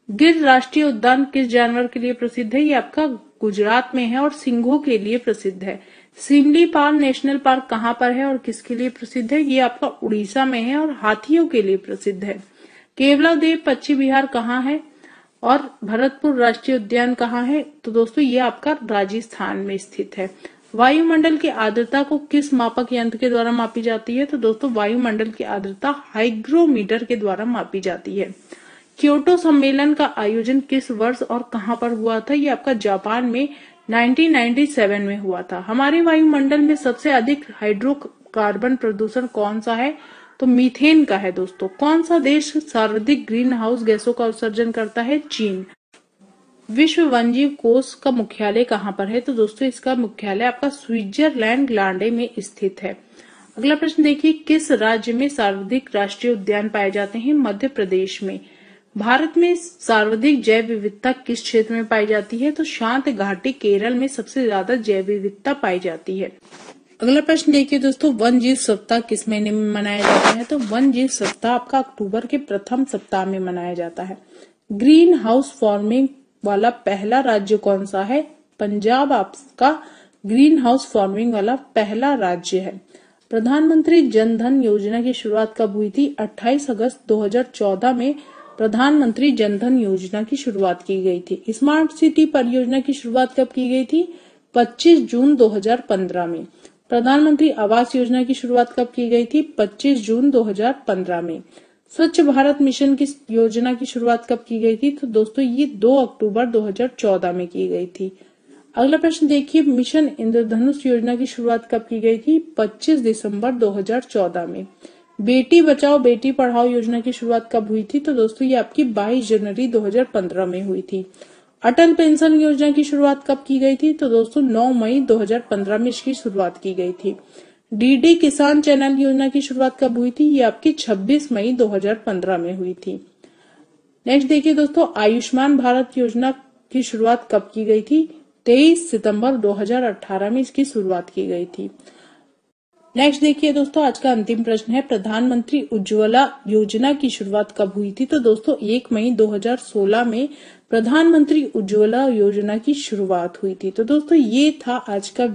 गिर राष्ट्रीय उद्यान किस जानवर के लिए प्रसिद्ध है? ये आपका गुजरात में है और सिंघों के लिए प्रसिद्ध है। सिमलीपाल नेशनल पार्क कहाँ पर है और किसके लिए प्रसिद्ध है? ये आपका उड़ीसा में है और हाथियों के लिए प्रसिद्ध है। केवलादेव पश्चिम बिहार कहाँ है और भरतपुर राष्ट्रीय उद्यान कहाँ है? तो दोस्तों ये आपका राजस्थान में स्थित है। वायुमंडल की आर्द्रता को किस मापक यंत्र के द्वारा मापी जाती है? तो दोस्तों वायुमंडल की आर्द्रता हाइग्रोमीटर के द्वारा मापी जाती है। क्योटो सम्मेलन का आयोजन किस वर्ष और कहां पर हुआ था? ये आपका जापान में 1997 में हुआ था। हमारे वायुमंडल में सबसे अधिक हाइड्रोकार्बन प्रदूषण कौन सा है? तो मीथेन का है दोस्तों। कौन सा देश सर्वाधिक ग्रीन हाउस गैसों का उत्सर्जन करता है? चीन। विश्व वन्यजीव कोष का मुख्यालय कहाँ पर है? तो दोस्तों इसका मुख्यालय आपका स्विट्जरलैंड ग्लांडे में स्थित है। अगला प्रश्न देखिए, किस राज्य में सर्वाधिक राष्ट्रीय उद्यान पाए जाते हैं? मध्य प्रदेश में। भारत में सर्वाधिक जैव विविधता किस क्षेत्र में पाई जाती है? तो शांत घाटी केरल में सबसे ज्यादा जैव विविधता पाई जाती है। अगला प्रश्न देखिए दोस्तों, वन जीव सप्ताह किस महीने में मनाया जाता है? तो वन जीव सप्ताह आपका अक्टूबर के प्रथम सप्ताह में मनाया जाता है। ग्रीन हाउस फॉर्मिंग वाला पहला राज्य कौन सा है? पंजाब आपका ग्रीन हाउस फॉर्मिंग वाला पहला राज्य है। प्रधानमंत्री जन धन योजना की शुरुआत कब हुई थी? 28 अगस्त 2014 में प्रधानमंत्री जन धन योजना की शुरुआत की गई थी। स्मार्ट सिटी परियोजना की शुरुआत कब की गई थी? 25 जून 2015 में। प्रधानमंत्री आवास योजना की शुरुआत कब की गई थी? 25 जून 2015 में। स्वच्छ भारत मिशन की योजना की शुरुआत कब की गई थी? तो दोस्तों ये 2 अक्टूबर 2014 में की गई थी। अगला प्रश्न देखिए, मिशन इंद्रधनुष योजना की शुरुआत कब की गई थी? 25 दिसंबर 2014 में। बेटी बचाओ बेटी पढ़ाओ योजना की शुरुआत कब हुई थी? तो दोस्तों ये आपकी 22 जनवरी 2015 में हुई थी। अटल पेंशन योजना की शुरुआत कब की गई थी? तो दोस्तों 9 मई 2015 में इसकी शुरुआत की गई थी। डीडी किसान चैनल योजना की शुरुआत कब हुई थी? ये आपकी 26 मई 2015 में हुई थी। नेक्स्ट देखिए दोस्तों, आयुष्मान भारत योजना की शुरुआत कब की गई थी? 23 सितंबर 2018 में इसकी शुरुआत की गई थी। नेक्स्ट देखिए दोस्तों, आज का अंतिम प्रश्न है, प्रधानमंत्री उज्ज्वला योजना की शुरुआत कब हुई थी? तो दोस्तों 1 मई 2016 में प्रधानमंत्री उज्ज्वला योजना की शुरुआत हुई थी। तो दोस्तों ये था आज का